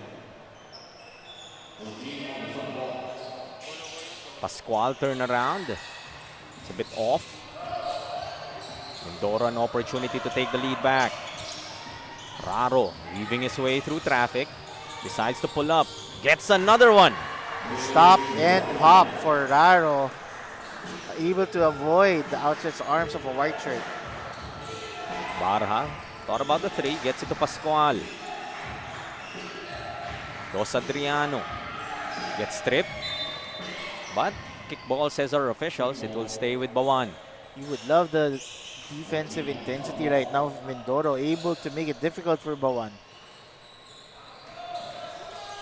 Pascual turn around. It's a bit off. Mindoro an opportunity to take the lead back. Raro weaving his way through traffic. Decides to pull up. Gets another one. Stop and pop for Raro. Able to avoid the outstretched arms of a white shirt. Barha thought about the 3. Gets it to Pascual. Dos Adriano. Gets stripped. But kickball, says our officials, it will stay with BAUAN. You would love the defensive intensity right now of Mindoro, able to make it difficult for BAUAN.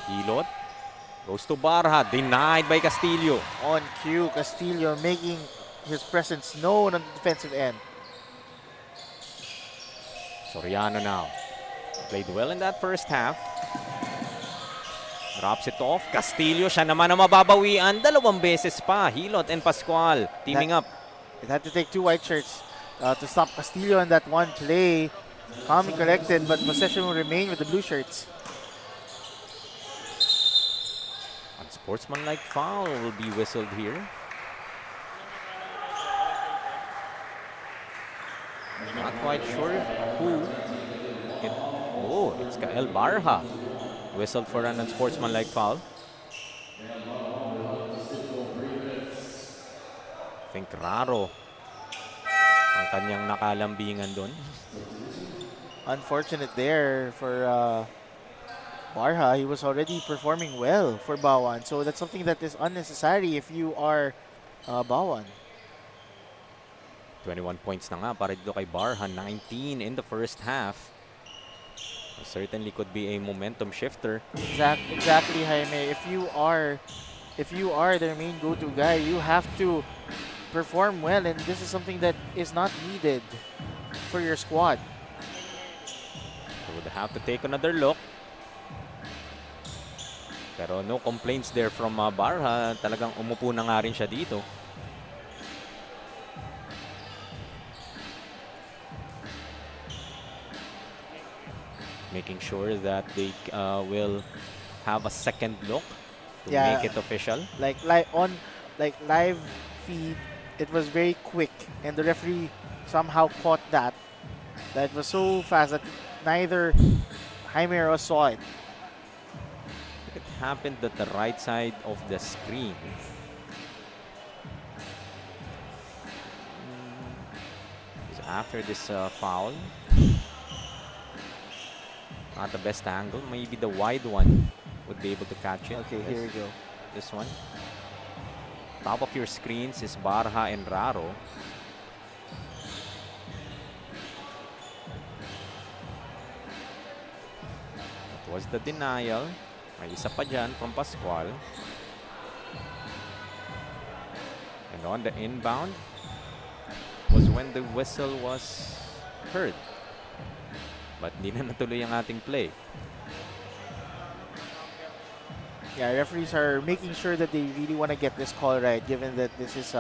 Hilot goes to Barha, denied by Castillo. On cue, Castillo making his presence known on the defensive end. Soriano now. Played well in that first half. Drops it off. Castillo, siya naman ang mababawian. 2 beses pa. Hilot and Pascual teaming up. It had to take 2 white shirts to stop Castillo on that one play. Calm and collected, but possession will remain with the blue shirts. Unsportsmanlike foul will be whistled here. Not quite sure who. It's Kael Barha. Whistled for an unsportsmanlike foul. I think Raro ang kanyang nakalambingan doon. Unfortunate there for Barha. He was already performing well for BAUAN. So that's something that is unnecessary if you are BAUAN. 21 points na nga para dito kay Barha. 19 in the first half. Certainly could be a momentum shifter. Exactly, Jaime. If you are their main go-to guy, you have to perform well, and this is something that is not needed for your squad. So would have to take another look. Pero no complaints there from Barha. Talagang umupo na nga rin siya dito. Making sure that they will have a second look to make it official. Like live feed, it was very quick, and the referee somehow caught that. That was so fast that neither Jaime or us saw it. It happened at the right side of the screen. So after this foul, not the best angle. Maybe the wide one would be able to catch it. Okay, here we go. This one. Top of your screens is Barha and Raro. That was the denial. May isa pa dyan from Pascual. And on the inbound was when the whistle was heard. But hindi na natuloy ang ating play. Yeah, referees are making sure that they really want to get this call right, given that this is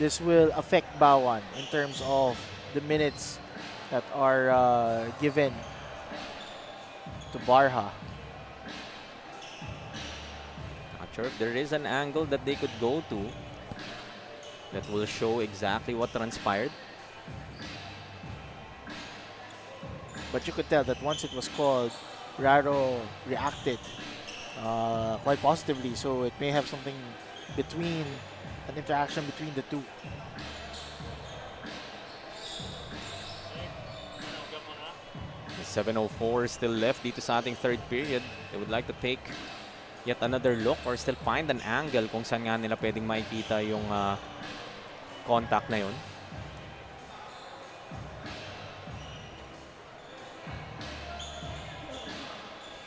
this will affect BAUAN in terms of the minutes that are given to Barha. Not sure if there is an angle that they could go to that will show exactly what transpired. But you could tell that once it was called, Raro reacted quite positively. So it may have something between, an interaction between the two. There's 7:04 still left dito sa ating third period. They would like to take yet another look or still find an angle kung saan nga nila pwedeng makikita yung contact na yun.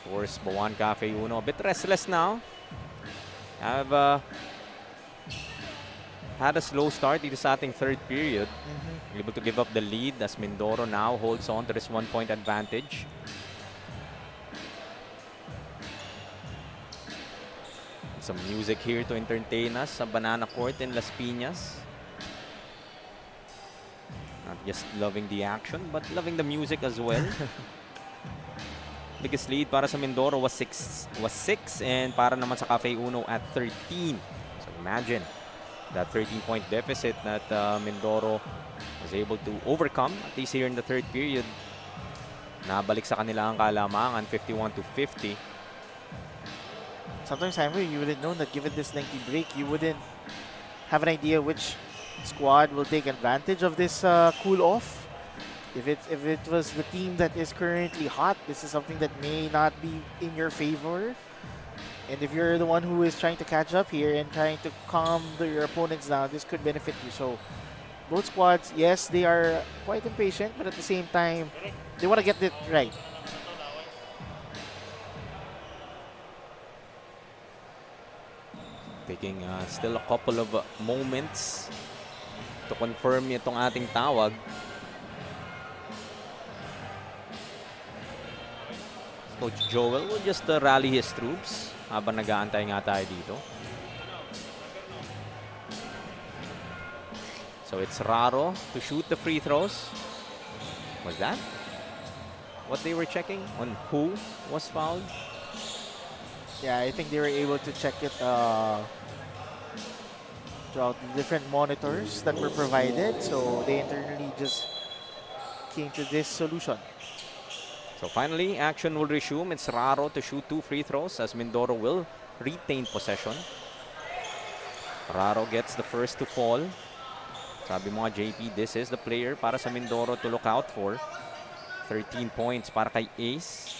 Of course, BAUAN Cafe Uno a bit restless now. Have had a slow start dito sa ating third period. Able to give up the lead as Mindoro now holds on to this 1-point advantage. Some music here to entertain us sa Banana Court in Las Piñas. Not just loving the action, but loving the music as well. Biggest lead para sa Mindoro was 6 and para naman sa Cafe Uno at 13. So imagine that 13-point deficit that Mindoro was able to overcome at least here in the third period. Nabalik sa kanila ang kalamangan 51-50. Sometimes, Jaime, you wouldn't know that given this lengthy break, you wouldn't have an idea which squad will take advantage of this cool off. If it was the team that is currently hot, this is something that may not be in your favor. And if you're the one who is trying to catch up here and trying to calm your opponents down, this could benefit you. So both squads, yes, they are quite impatient, but at the same time, they want to get it right. Taking still a couple of moments to confirm itong ating tawag. Coach Joel will just rally his troops habang nag-aantay nga tayo dito. So it's Raro to shoot the free throws. Was that what they were checking on who was fouled? Yeah, I think they were able to check it throughout the different monitors that were provided. So they internally just came to this solution. So finally, action will resume. It's Raro to shoot 2 free throws as Mindoro will retain possession. Raro gets the first to fall. Sabi mo nga, JP, this is the player para sa Mindoro to look out for. 13 points para kay Ace.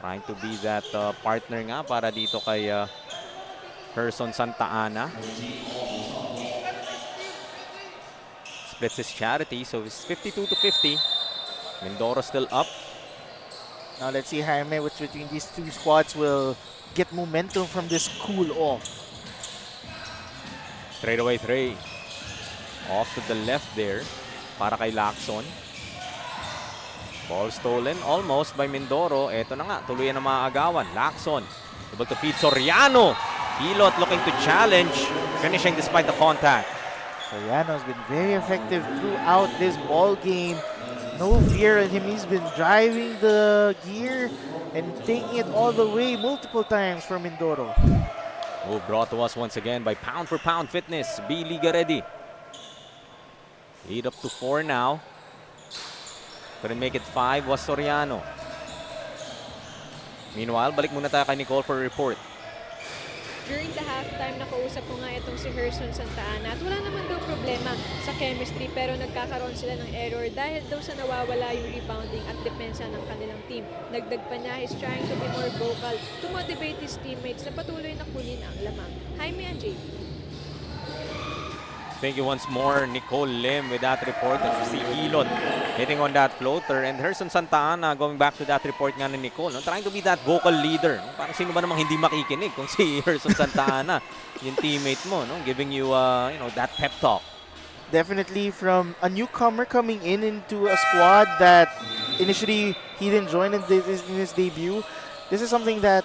Trying to be that partner nga para dito kay Herson Santa Ana. Splits his charity, so it's 52 to 50. Mindoro still up. Now let's see, Jaime, which between these two squads will get momentum from this cool off. Straightaway 3. Off to the left there para kay Lacson. Ball stolen almost by Mindoro. Eto na nga, tuluyan na maaagawan. Lacson able to feed Soriano. Hilot looking to challenge, finishing despite the contact. Soriano has been very effective throughout this ball game. No fear in him. He's been driving the gear and taking it all the way multiple times for Mindoro. Move brought to us once again by Pound for Pound Fitness. B Liga ready. Lead up to 4 now. Couldn't make it 5 was Soriano. Meanwhile, balik muna tayo kay Nicole for a report. During the halftime, nakausap ko nga itong si Herson Santa Ana at wala naman daw problema sa chemistry pero nagkakaroon sila ng error dahil daw sa nawawala yung rebounding at depensa ng kanilang team. Dagdag pa niya, he's trying to be more vocal to motivate his teammates na patuloy na kunin ang lamang. Jaime and JP. Thank you once more, Nicole Lim, with that report. At si Hilot hitting on that floater. And Herson Santa Ana going back to that report nga ni Nicole. No? Trying to be that vocal leader. No? Parang sino ba namang hindi makikinig kung si Herson Santa Ana, yung teammate mo, no? Giving you, that pep talk. Definitely from a newcomer coming into a squad that initially he didn't join in his debut. This is something that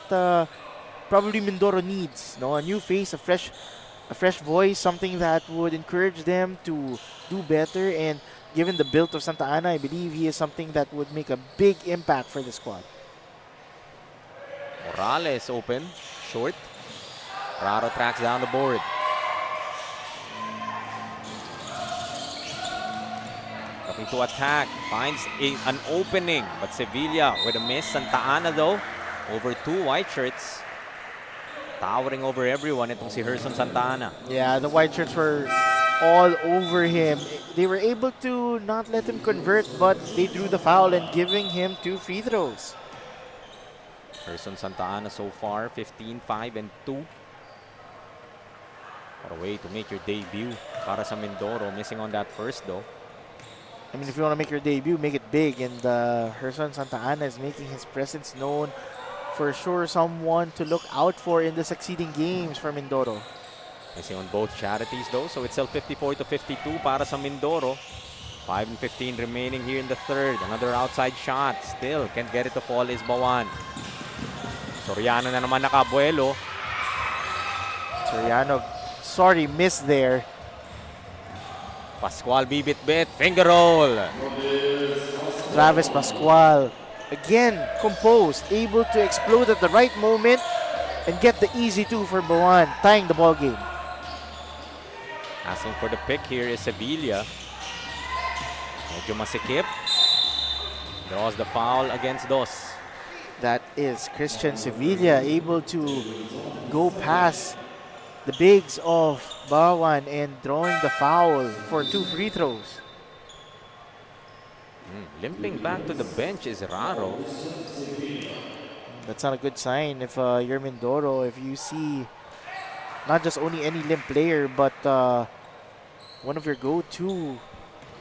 probably Mindoro needs. No? A new face, a fresh voice, something that would encourage them to do better. And given the build of Santa Ana, I believe he is something that would make a big impact for the squad. Morales open, short. Raro tracks down the board. Looking to attack, finds an opening, but Sevilla with a miss. Santa Ana though, over 2 white shirts. Towering over everyone, itong si Herson Santa Ana. Yeah, the white shirts were all over him. They were able to not let him convert, but they drew the foul and giving him 2 free throws. Herson Santa Ana so far, 15, 5, and 2. What a way to make your debut para sa Mindoro. Missing on that first though. I mean, if you want to make your debut, make it big. And Herson Santa Ana is making his presence known. For sure, someone to look out for in the succeeding games for Mindoro. Missing on both charities though, so it's still 54 to 52 para sa Mindoro. 5 and 15 remaining here in the third. Another outside shot. Still can't get it to fall is BAUAN. Soriano na naman nakabuelo. Soriano, sorry, missed there. Pascual bibit-bit. Finger roll. Travis Pascual, again, composed, able to explode at the right moment and get the easy 2 for BAUAN, tying the ball game. Asking for the pick here is Sevilla. Medyo masikip. Draws the foul against Dos. That is Christian Sevilla able to go past the bigs of BAUAN and drawing the foul for 2 free throws. Limping back to the bench is Raro. That's not a good sign if you're Mindoro. If you see not just only any limp player, but one of your go-to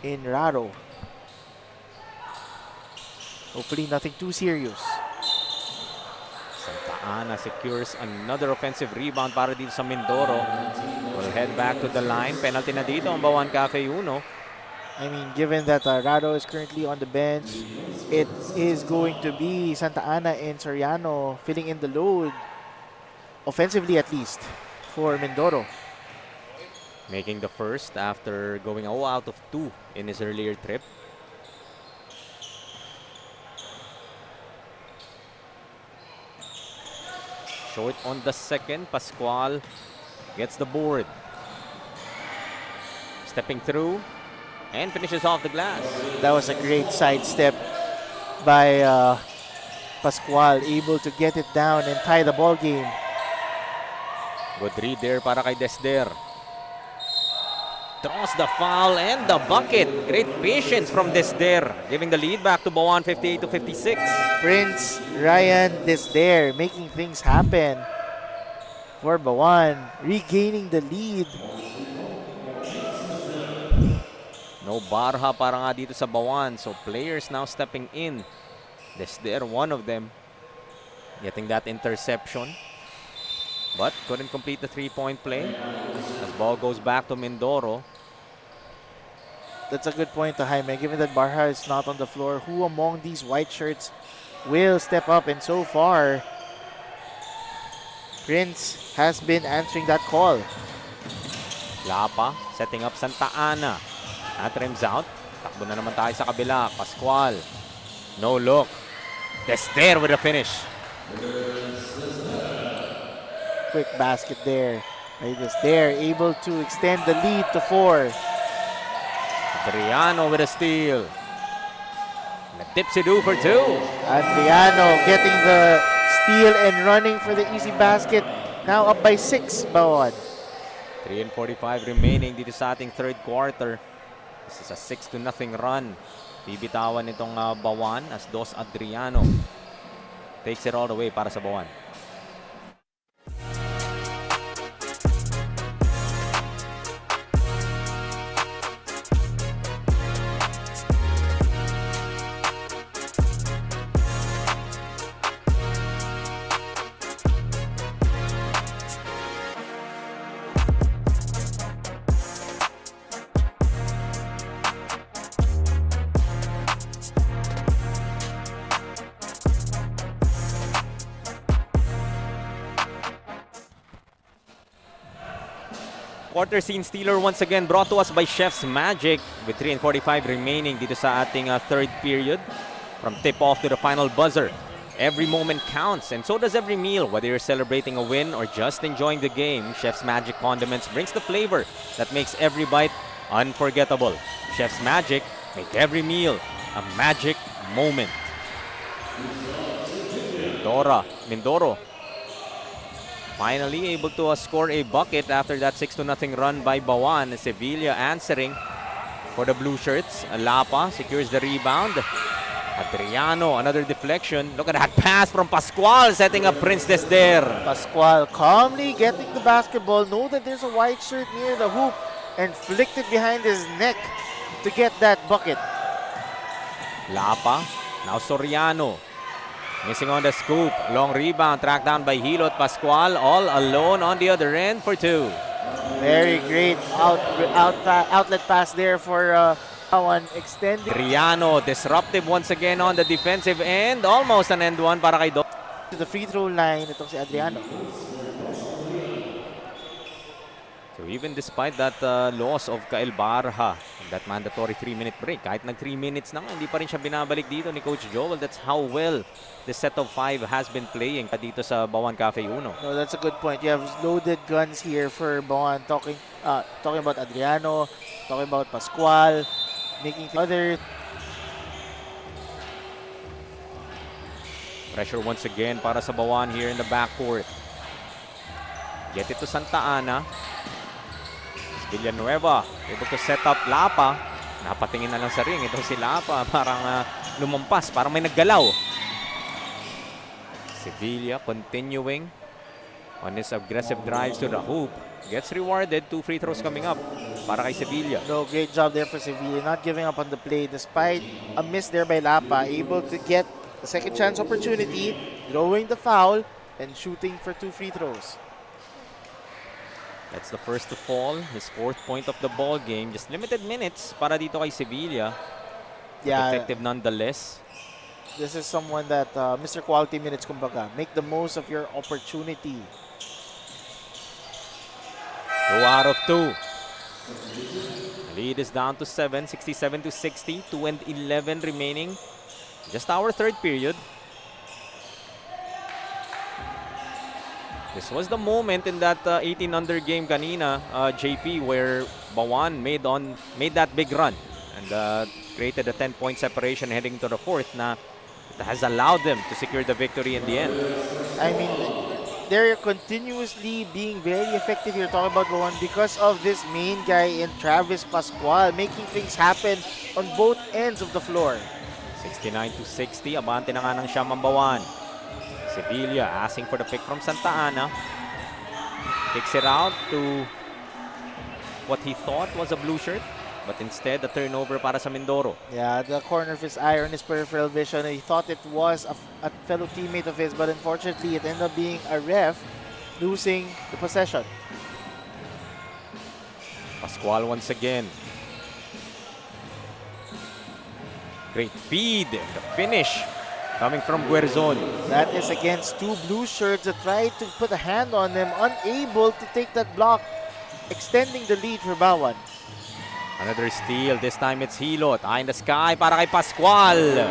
in Raro. Hopefully nothing too serious. Santa Ana secures another offensive rebound para dito sa Mindoro. Will head back to the line. Penalty na dito ang BAUAN Cafe Uno. I mean, given that Raro is currently on the bench, it is going to be Santa Ana and Soriano filling in the load, offensively at least, for Mindoro. Making the first after going 0 out of 2 in his earlier trip. Short on the second. Pascual gets the board. Stepping through and finishes off the glass. That was a great sidestep by Pascual, able to get it down and tie the ball game. Good read there para kay Desder. Draws the foul and the bucket. Great patience from Desder, giving the lead back to BAUAN 58 to 56. Prince Ryan Desder making things happen for BAUAN, regaining the lead. No Barha para nga dito sa BAUAN. So players now stepping in. Desder, one of them, getting that interception. But couldn't complete the three-point play. As ball goes back to Mindoro. That's a good point to Jaime. Given that Barha is not on the floor, who among these white shirts will step up? And so far, Prince has been answering that call. Lapa setting up Santa Ana. At rims out. Takbo na naman tayo sa kabila. Pascual. No look. Desder with a finish. Quick basket there. Desder able to extend the lead to 4. Adriano with a steal. And a tipsy-do for 2. Adriano getting the steal and running for the easy basket. Now up by 6, BAUAN. 3:45 remaining dito sa ating third quarter. This is a 6-0 run. Bibitawan itong BAUAN as Dos Adriano takes it all the way para sa BAUAN. Quarter scene stealer once again brought to us by Chef's Magic with 3:45 remaining dito sa ating third period. From tip-off to the final buzzer, every moment counts and so does every meal. Whether you're celebrating a win or just enjoying the game, Chef's Magic Condiments brings the flavor that makes every bite unforgettable. Chef's Magic, make every meal a magic moment. Mindoro finally able to score a bucket after that 6-0 run by BAUAN. Sevilla answering for the blue shirts. Lapa secures the rebound. Adriano, another deflection. Look at that pass from Pascual, setting up Prince Desder. Pascual calmly getting the basketball. Know that there's a white shirt near the hoop and flicked it behind his neck to get that bucket. Lapa, now Soriano. Missing on the scoop. Long rebound tracked down by Hilot. Pascual all alone on the other end for 2. Very great outlet pass there for BAUAN extending. Adriano disruptive once again on the defensive end. Almost an end one para kay Do. To the free throw line, itong si Adriano. So even despite that loss of Kael Barha, that mandatory 3-minute break, kahit nag 3 minutes na nga, hindi pa rin siya binabalik dito ni Coach Joel. That's how well this set of 5 has been playing dito sa BAUAN Cafe Uno. No, that's a good point. You have loaded guns here for BAUAN. Talking about Adriano, talking about Pascual, making other. Pressure once again para sa BAUAN here in the backcourt. Get it to Santa Ana. Villanueva able to set up Lapa. Napatingin na lang sa ring. Ito si Lapa. Parang lumampas. Parang may naggalaw. Sevilla continuing on his aggressive drives to the hoop. Gets rewarded. 2 free throws coming up para kay Sevilla. No, great job there for Sevilla. Not giving up on the play despite a miss there by Lapa. Able to get a second chance opportunity. Throwing the foul and shooting for 2 free throws. That's the first to fall. His 4th point of the ball game. Just limited minutes para dito kay Sevilla. Yeah, Effective nonetheless. this is someone that Mr. Quality Minutes kumbaga. Make the most of your opportunity. 2 out of 2. The lead is down to 7, 67 to 60. 2 and 11 remaining. Just our third period. This was the moment in that 18-under game kanina, JP, where BAUAN made that big run and created a 10-point separation heading to the 4th na has allowed them to secure the victory in the end. I mean, they're continuously being very effective here. Talking about BAUAN because of this main guy in Travis Pascual, making things happen on both ends of the floor. 69-60, abante na nga ng siyam ang BAUAN. Sevilla asking for the pick from Santa Ana. Kicks it out to what he thought was a blue shirt, but instead a turnover para sa Mindoro. Yeah, the corner of his eye or in his peripheral vision, he thought it was a fellow teammate of his, but unfortunately it ended up being a ref losing the possession. Pascual once again. Great feed. The finish coming from Guerzon. That is against two blue shirts that tried to put a hand on them, unable to take that block, extending the lead for BAUAN. Another steal. This time it's Hilot. Eye in the sky para kay Pascual.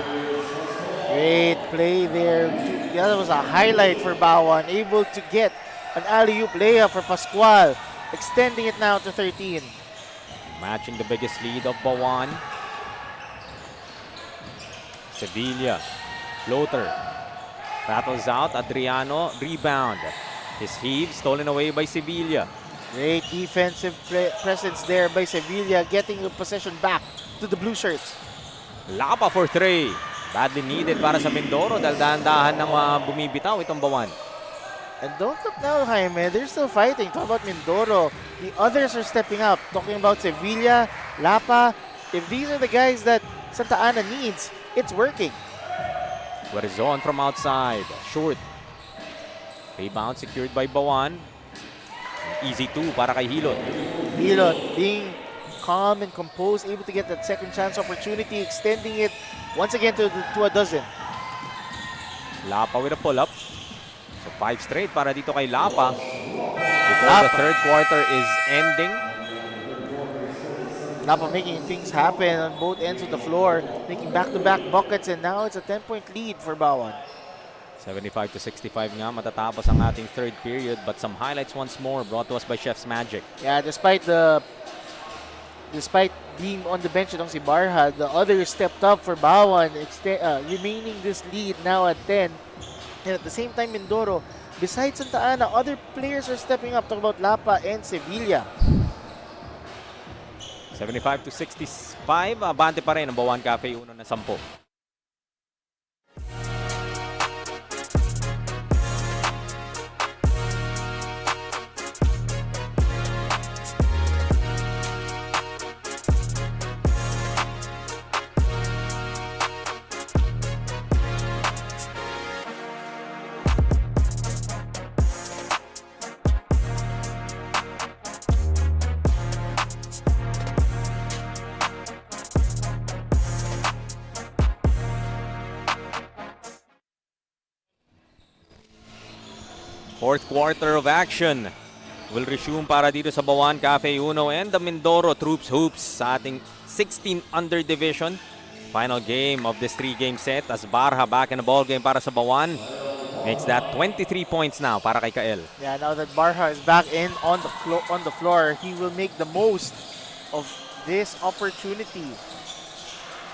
Great play there. Yeah, that was a highlight for BAUAN, able to get an alley-oop layup for Pascual, extending it now to 13. Matching the biggest lead of BAUAN. Sevilla. Floater. Rattles out. Adriano. Rebound. His heave stolen away by Sevilla. Great defensive presence there by Sevilla, getting the possession back to the blue shirts. Lapa for three. Badly needed para sa Mindoro dahil dahan-dahan ng bumibitaw itong BAUAN. And don't look now, Jaime, they're still fighting. Talk about Mindoro. The others are stepping up. Talking about Sevilla, Lapa. If these are the guys that Santa Ana needs, it's working. Guerzon from outside. Short. Rebound secured by BAUAN. Easy two para kay Hilot. Hilot being calm and composed, able to get that second chance opportunity, extending it once again to a dozen. Lapa with a pull-up. So 5 straight para dito kay Lapa. Before the third quarter is ending. Lapa making things happen on both ends of the floor, making back-to-back buckets, and now it's a 10-point lead for BAUAN. 75-65 nga matatapos ang ating third period, but some highlights once more brought to us by Chef's Magic. Yeah, despite being on the bench itong si Barha, the others stepped up for BAUAN, remaining this lead now at 10. And at the same time, Mindoro, besides Santa Ana, other players are stepping up. Talk about Lapa and Sevilla. 75-65, abante pa rin ang BAUAN Cafe, uno na 10. Fourth quarter of action will resume para dito sa BAUAN Cafe Uno and the Mindoro Troops Hoops sa ating 16 under division. Final game of this 3-game set as Barha back in the ball game para sa BAUAN. Makes that 23 points now para kay Kael. Yeah, now that Barha is back in on the floor, he will make the most of this opportunity.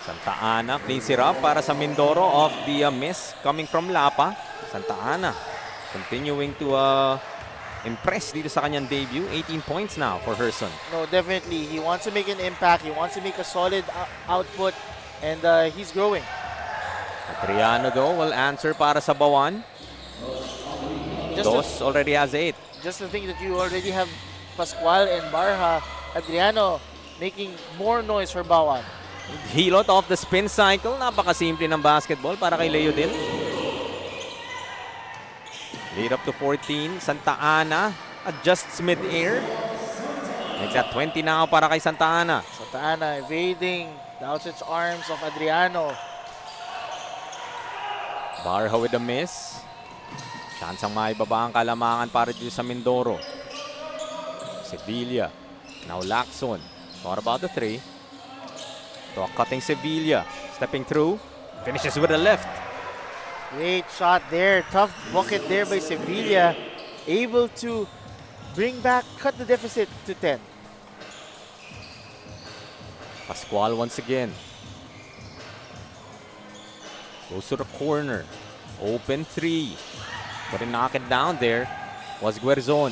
Santa Ana cleans it up para sa Mindoro off the miss coming from Lapa. Santa Ana continuing to impress dito sa kanyang debut. 18 points now for Herson. No, definitely. He wants to make an impact. He wants to make a solid output, and he's growing. Adriano though will answer para sa BAUAN. Dos already has 8. Just to think that you already have Pascual and Barha, Adriano making more noise for BAUAN. Hilot off the spin cycle. Napakasimple ng basketball para kay Leodil. Lead up to 14. Santa Ana adjusts mid-air. Makes that 20 now para kay Santa Ana. Santa Ana evading the outstretched arms of Adriano. Barha with a miss. Chance ang maibaba ang kalamangan para dito sa Mindoro. Sevilla. Now Lacson. Thought about the 3. To a cutting Sevilla. Stepping through. Finishes with a left. Great shot there. Tough bucket there by Sevilla. Able to cut the deficit to 10. Pascual once again. Goes to the corner. Open three. Couldn't knock it down there. Was Guerzon.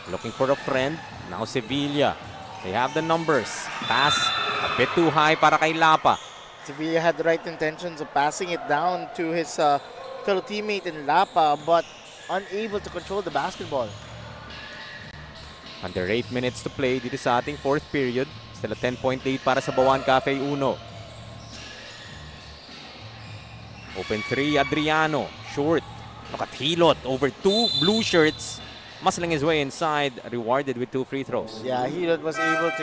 Looking for a friend. Now Sevilla. They have the numbers. Pass a bit too high para kay Lapa. Sevilla had the right intentions of passing it down to his fellow teammate in Lapa, but unable to control the basketball. Under 8 minutes to play dito sa ating fourth period. Still a 10-point lead para sa BAUAN Cafe Uno. Open 3, Adriano. Short. Look at Hilot over 2 blue shirts. Muscling his way inside, rewarded with 2 free throws. Yeah, Hilot was able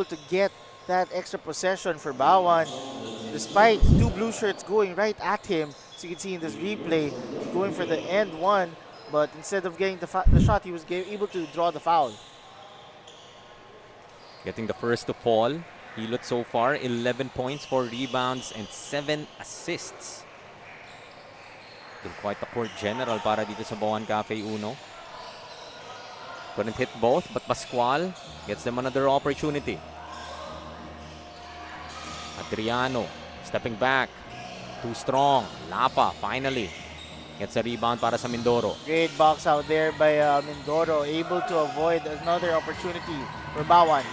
to get that extra possession for BAUAN, despite 2 blue shirts going right at him. As you can see in this replay, going for the end one, but instead of getting the shot, he was able to draw the foul. Getting the first to fall. Hilot so far, 11 points, 4 rebounds, and 7 assists. Been quite a court general para dito sa BAUAN Cafe Uno. Couldn't hit both, but Pascual gets them another opportunity. Adriano stepping back. Too strong. Lapa finally gets a rebound para sa Mindoro. Great box out there by Mindoro, able to avoid another opportunity for BAUAN.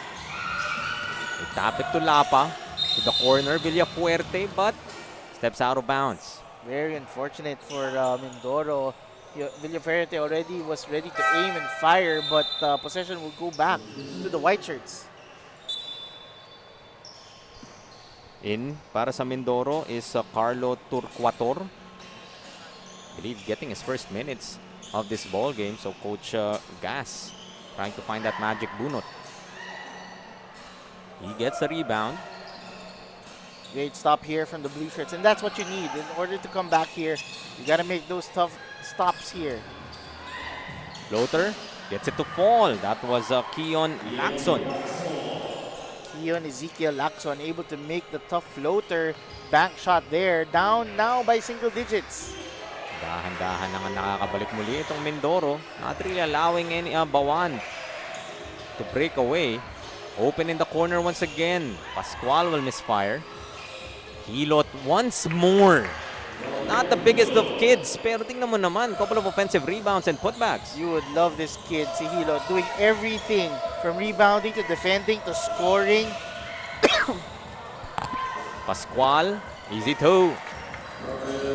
They tap it to Lapa. To the corner, Villafuerte, but steps out of bounds. Very unfortunate for Mindoro. Villafuerte already was ready to aim and fire, but possession will go back to the white shirts. In para sa Mindoro is Carlo Turquator. I believe getting his first minutes of this ball game. So Coach Gas trying to find that magic bunot. He gets the rebound. Great stop here from the blue shirts, and that's what you need in order to come back here. You got to make those tough stops here. Floater gets it to fall. That was Keon Lacson. Keon Ezekiel Lacson able to make the tough floater. Bank shot there. Down now by single digits. Dahan-dahan na nga nakakabalik muli itong Mindoro. Not really allowing any BAUAN to break away. Open in the corner once again. Pascual will misfire. Hilot once more. Not the biggest of kids, pero tingnan mo naman, couple of offensive rebounds and putbacks. You would love this kid, si Hilot, doing everything from rebounding to defending to scoring. Pascual, easy two.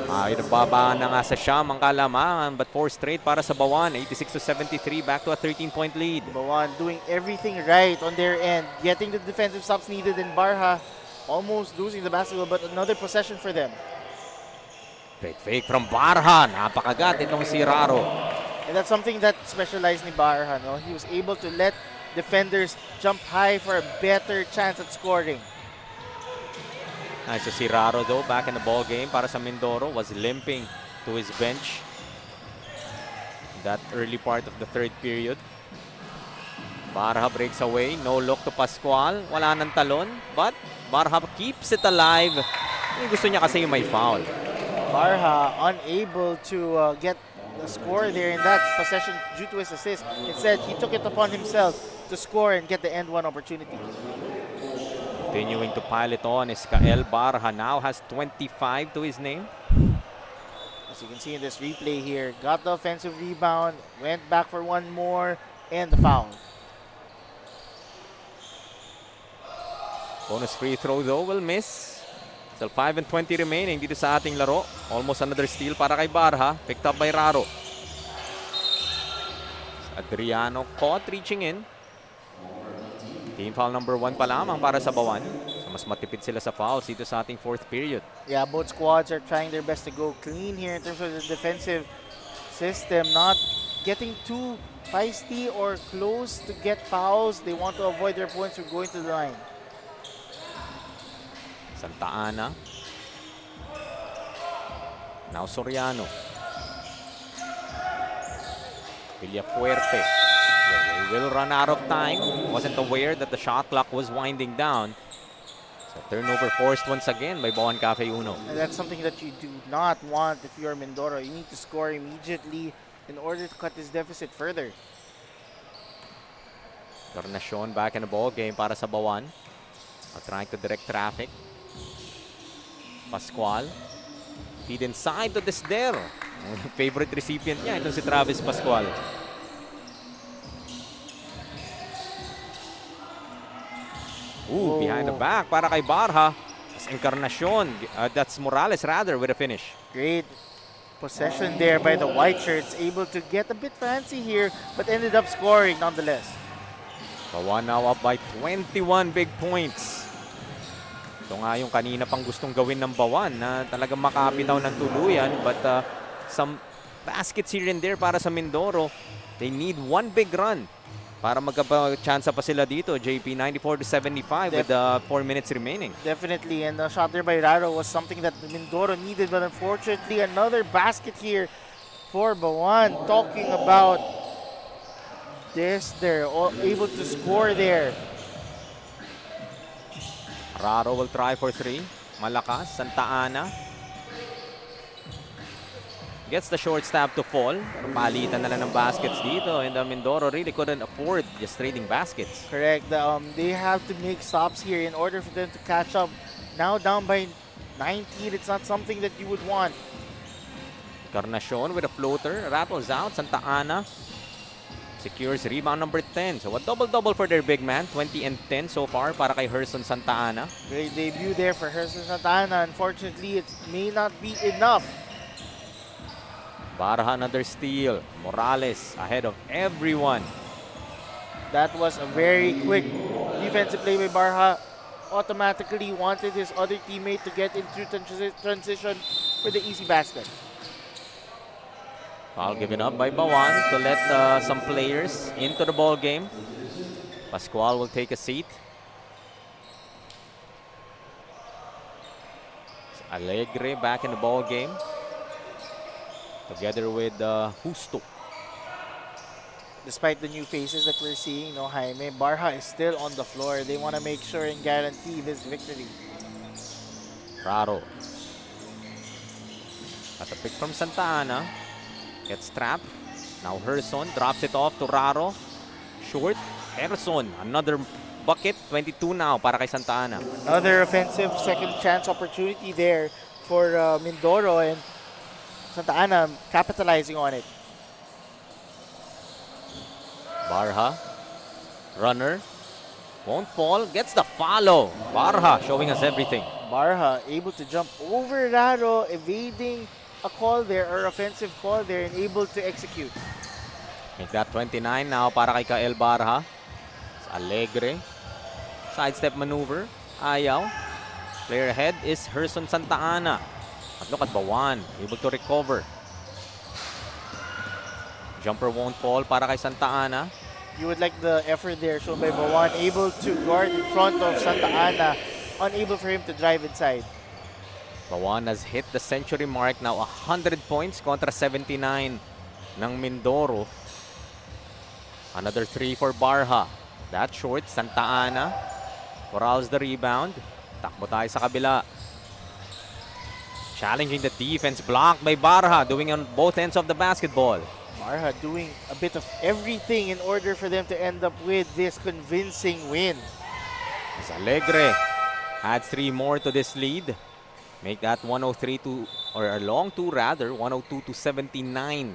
Nababa na nga sa Siyam ang kalamangan, but 4 straight para sa BAUAN. 86-73, back to a 13-point lead. BAUAN doing everything right on their end, getting the defensive stops needed, and Barha almost losing the basketball, but another possession for them. Great fake from Barha. Napakagat itong si Raro. And that's something that specialized ni Barha. No? He was able to let defenders jump high for a better chance at scoring. Nice to see Raro though, back in the ball game para sa Mindoro. Was limping to his bench that early part of the third period. Barha breaks away. No look to Pascual. Wala nang talon. But Barha keeps it alive. Gusto niya kasi yung may foul. Barha unable to get the score there in that possession due to his assist. Instead, he took it upon himself to score and get the end one opportunity. Continuing to pile it on is Kael Barha. Now has 25 to his name. As you can see in this replay here, got the offensive rebound, went back for one more, and the foul. Bonus free throw though will miss. Still 5 and 20 remaining dito sa ating laro. Almost another steal para kay Barha. Picked up by Raro. Adriano caught reaching in. Team foul number 1 pa lamang para sa BAUAN. So mas matipid sila sa fouls dito sa ating fourth period. Yeah, both squads are trying their best to go clean here in terms of the defensive system. Not getting too feisty or close to get fouls. They want to avoid their opponents from going to the line. Santa Ana. Now Soriano. Villafuerte. They will run out of time. Wasn't aware that the shot clock was winding down. So turnover forced once again by BAUAN Cafe Uno. And that's something that you do not want if you're Mindoro. You need to score immediately in order to cut this deficit further. Encarnacion back in the ball game para sa BAUAN. Trying to direct traffic. Pascual. Feed inside to Desder. Favorite recipient niya, itong si Travis Pascual. Behind the back para kay Barha. That's Encarnacion. That's Morales rather with a finish. Great possession there by the white shirts, able to get a bit fancy here, but ended up scoring nonetheless. BAUAN now up by 21 big points. Ito nga yung kanina pang gustong gawin ng BAUAN na talagang makapitaw ng tuluyan, but some baskets here and there para sa Mindoro. They need one big run para magka-chance pa sila dito. JP 94-75 with 4 minutes remaining. Definitely, and the shot there by Raro was something that Mindoro needed, but unfortunately another basket here for BAUAN. Talking about this, they're all able to score there. Raro will try for 3. Malakas, Santa Ana. Gets the short stab to fall. Pero palitan na lang ng baskets dito. And Mindoro really couldn't afford just trading baskets. Correct. They have to make stops here in order for them to catch up. Now down by 19. It's not something that you would want. Encarnacion with a floater. Rattles out. Santa Ana secures rebound number 10. So a double-double for their big man. 20 and 10 so far para kay Herson Santa Ana. Great debut there for Herson Santa Ana. Unfortunately, it may not be enough. Barha another steal. Morales ahead of everyone. That was a very quick defensive play by Barha. Automatically wanted his other teammate to get into transition for the easy basket. Foul given up by BAUAN to let some players into the ball game. Pascual will take a seat. Alegre back in the ball game. Together with Justo. Despite the new faces that we're seeing, no Jaime, Barha is still on the floor. They want to make sure and guarantee this victory. Raro. At a pick from Santa Ana. Gets trapped. Now Herson drops it off to Raro. Short. Herson. Another bucket. 22 now para kay Santa Ana. Another offensive second chance opportunity there for Mindoro, and Santa Ana capitalizing on it. Barha. Runner. Won't fall. Gets the follow. Barha showing us everything. Barha able to jump over Raro, evading a call there or offensive call there, and able to execute. Make that 29 now para kay Kael Barha. Alegre. Sidestep maneuver. Ayaw. Player ahead is Herson Santa Ana. At look at BAUAN. Able to recover. Jumper won't fall para kay Santa Ana. You would like the effort there shown by BAUAN, able to guard in front of Santa Ana, unable for him to drive inside. BAUAN has hit the century mark now, 100 points kontra 79 ng Mindoro. Another 3 for Barha. That short, Santa Ana corrals the rebound. Takbo tayo sa kabila. Challenging the defense, blocked by Barha, doing on both ends of the basketball. Barha doing a bit of everything in order for them to end up with this convincing win. As Alegre adds 3 more to this lead. Make that 103 to, or a long 2 rather, 102-79.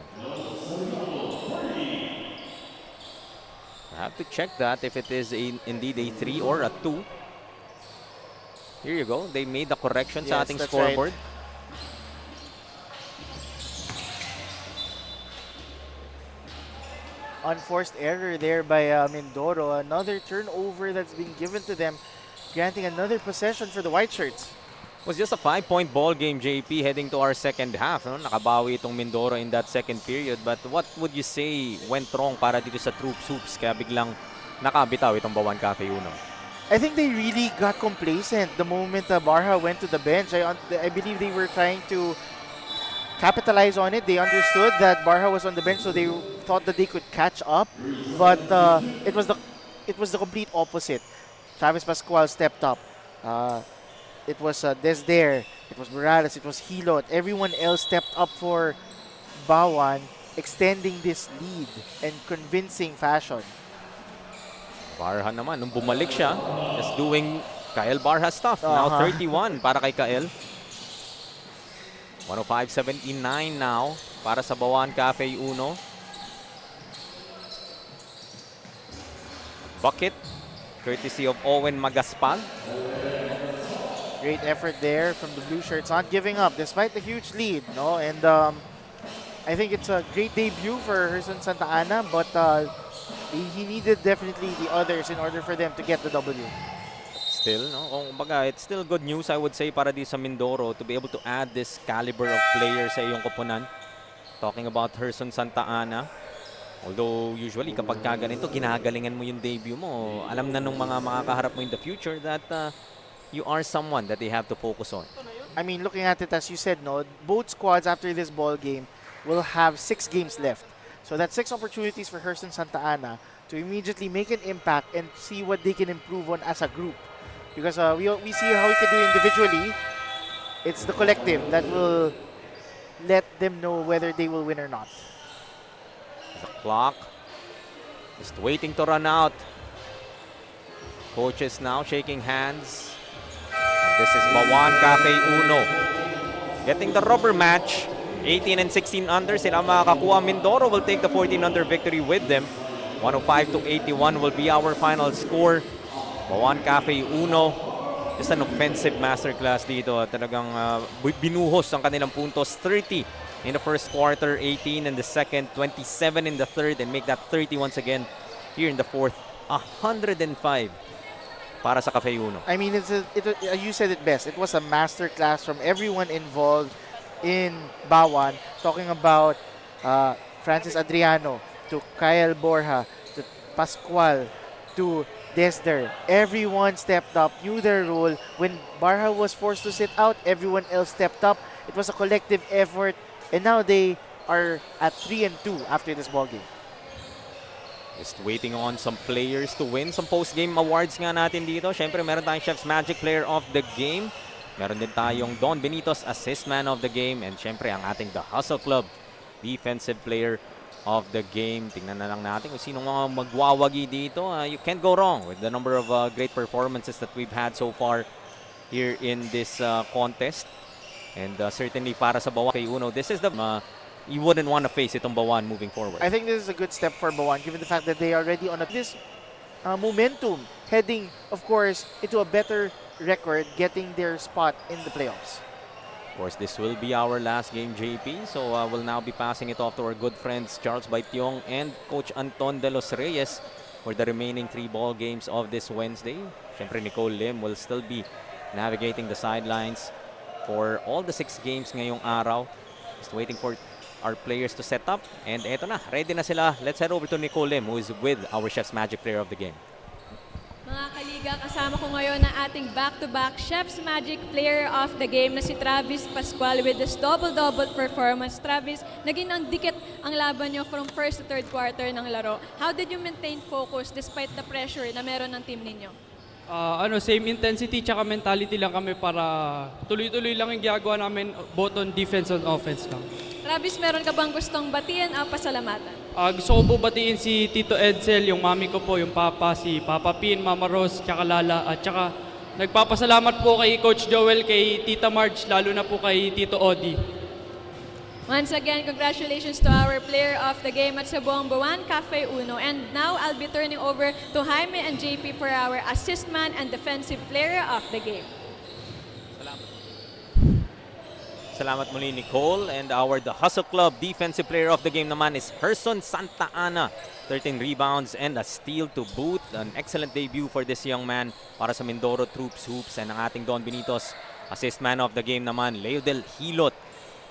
I have to check that if it is indeed a 3 or a 2. Here you go. They made the correction sa ating that's scoreboard. Right. Unforced error there by Mindoro. Another turnover that's been given to them, granting another possession for the white shirts. It was just a 5-point ball game, JP, heading to our second half. No? Nakabawi itong Mindoro in that second period. But what would you say went wrong para dito sa Troops Hoops kaya biglang nakabitaw itong BAUAN Cafe Uno? I think they really got complacent the moment Barha went to the bench. I believe they were trying to capitalize on it. They understood that Barha was on the bench, so they thought that they could catch up. But it was the complete opposite. Travis Pascual stepped up. It was Desder. It was Morales. It was Hilot. Everyone else stepped up for BAUAN, extending this lead in convincing fashion. Barha naman, nung bumalik siya, just doing Kael Barha stuff. Now 31 para kay Kael. 105-79 now para sa BAUAN Cafe Uno. Bucket, courtesy of Owen Magaspag. Great effort there from the blue shirts, not giving up despite the huge lead, no? And I think it's a great debut for Herson Santa Ana, but he needed definitely the others in order for them to get the W. Still, no? Kumbaga, it's still good news, I would say, para di sa Mindoro to be able to add this caliber of player sa iyong koponan. Talking about Herson Santa Ana. Although, usually, kapag ganito, ginagalingan mo yung debut mo. Alam na nung mga makakaharap mo in the future that you are someone that they have to focus on. I mean, looking at it, as you said, no, both squads after this ball game will have 6 games left. So that's 6 opportunities for Herson Santa Ana to immediately make an impact and see what they can improve on as a group. Because we see how we can do individually. It's the collective that will let them know whether they will win or not. The clock just waiting to run out. Coaches now shaking hands. And this is BAUAN Cafe Uno getting the rubber match. 18 and 16 under sila makakakuha. Mindoro will take the 14 under victory with them. 105-81 will be our final score. BAUAN Cafe Uno, just an offensive masterclass dito. Talagang binuhos ang kanilang puntos. 30 in the first quarter, 18 in the second, 27 in the third, and make that 30 once again here in the fourth. 105 para sa Cafe Uno. I mean, you said it best. It was a masterclass from everyone involved in BAUAN. Talking about Francis Adriano, to Kyle Borja, to Pascual, to Desder. Everyone stepped up, knew their role. When Barha was forced to sit out, everyone else stepped up. It was a collective effort, and now they are at 3-2 after this ball game. Just waiting on some players to win some post-game awards nga natin dito. Siyempre, meron tayong Chef's Magic Player of the Game. Meron din tayong Don Benitos Assist Man of the Game. And siyempre, ang ating The Hustle Club Defensive Player of the Game. Tingnan na lang natin kung sino mga magwawagi dito. You can't go wrong with the number of great performances that we've had so far here in this contest. And certainly para sa BAUAN Cafe Uno, this is the you wouldn't want to face itong BAUAN moving forward. I think this is a good step for BAUAN, given the fact that they are already on this momentum, heading, of course, into a better record, getting their spot in the playoffs. Of course, this will be our last game, JP. So we'll now be passing it off to our good friends Charles Baitiong and Coach Anton De Los Reyes for the remaining 3 ball games of this Wednesday. Siyempre, Nicole Lim will still be navigating the sidelines for all the 6 games ngayong araw. Just waiting for our players to set up. And eto na, ready na sila. Let's head over to Nicole Lim, who is with our Chef's Magic Player of the Game. Mga kaliga, kasama ko ngayon ang ating back-to-back Chef's Magic Player of the Game na si Travis Pascual with this double-double performance. Travis, naging ang dikit ang laban nyo from first to third quarter ng laro. How did you maintain focus despite the pressure na meron ng team ninyo? Same intensity tsaka mentality lang kami para tuloy-tuloy lang yung ginagawa namin both on defense and offense lang. Travis, meron ka bang gustong batiin o pasalamatan? Gusto ko po batiin si Tito Edsel, yung mami ko po, yung papa, si Papa Pin, Mama Rose, tsaka Lala. At tsaka nagpapasalamat po kay Coach Joel, kay Tita Marge, lalo na po kay Tito Odi. Once again, congratulations to our player of the game at sa buong BAUAN Cafe Uno. And now, I'll be turning over to Jaime and JP for our assist man and defensive player of the game. Salamat muli, Nicole. And our The Hustle Club Defensive Player of the Game naman is Herson Santa Ana. 13 rebounds and a steal to boot. An excellent debut for this young man para sa Mindoro Troops Hoops. And ang ating Don Benitos assist man of the game naman, Leodel Hilot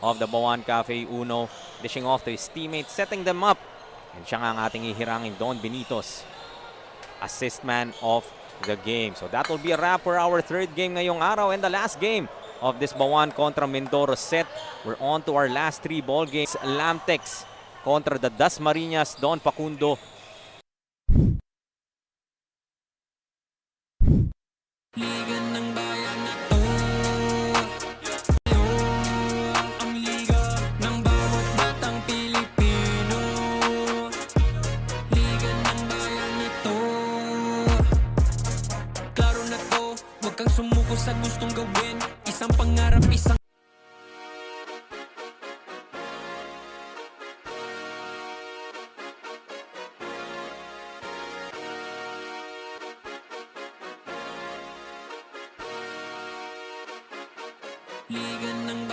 of the BAUAN Cafe Uno. Dishing off to his teammates, setting them up. And siya nga ang ating ihirangin, Don Benitos, assist man of the game. So that will be a wrap for our third game ngayong araw and the last game of this BAUAN kontra Mindoro set. We're on to our last 3 ball games. Lamtex kontra the Dasmariñas, Don Facundo. Liga ng bayan na to. Ang liga ng bawat batang Pilipino. Liga ng bayan na to. Klaro na to, huwag kang sumuko sa gustong gawin. Isang pangarap, isang Liga ng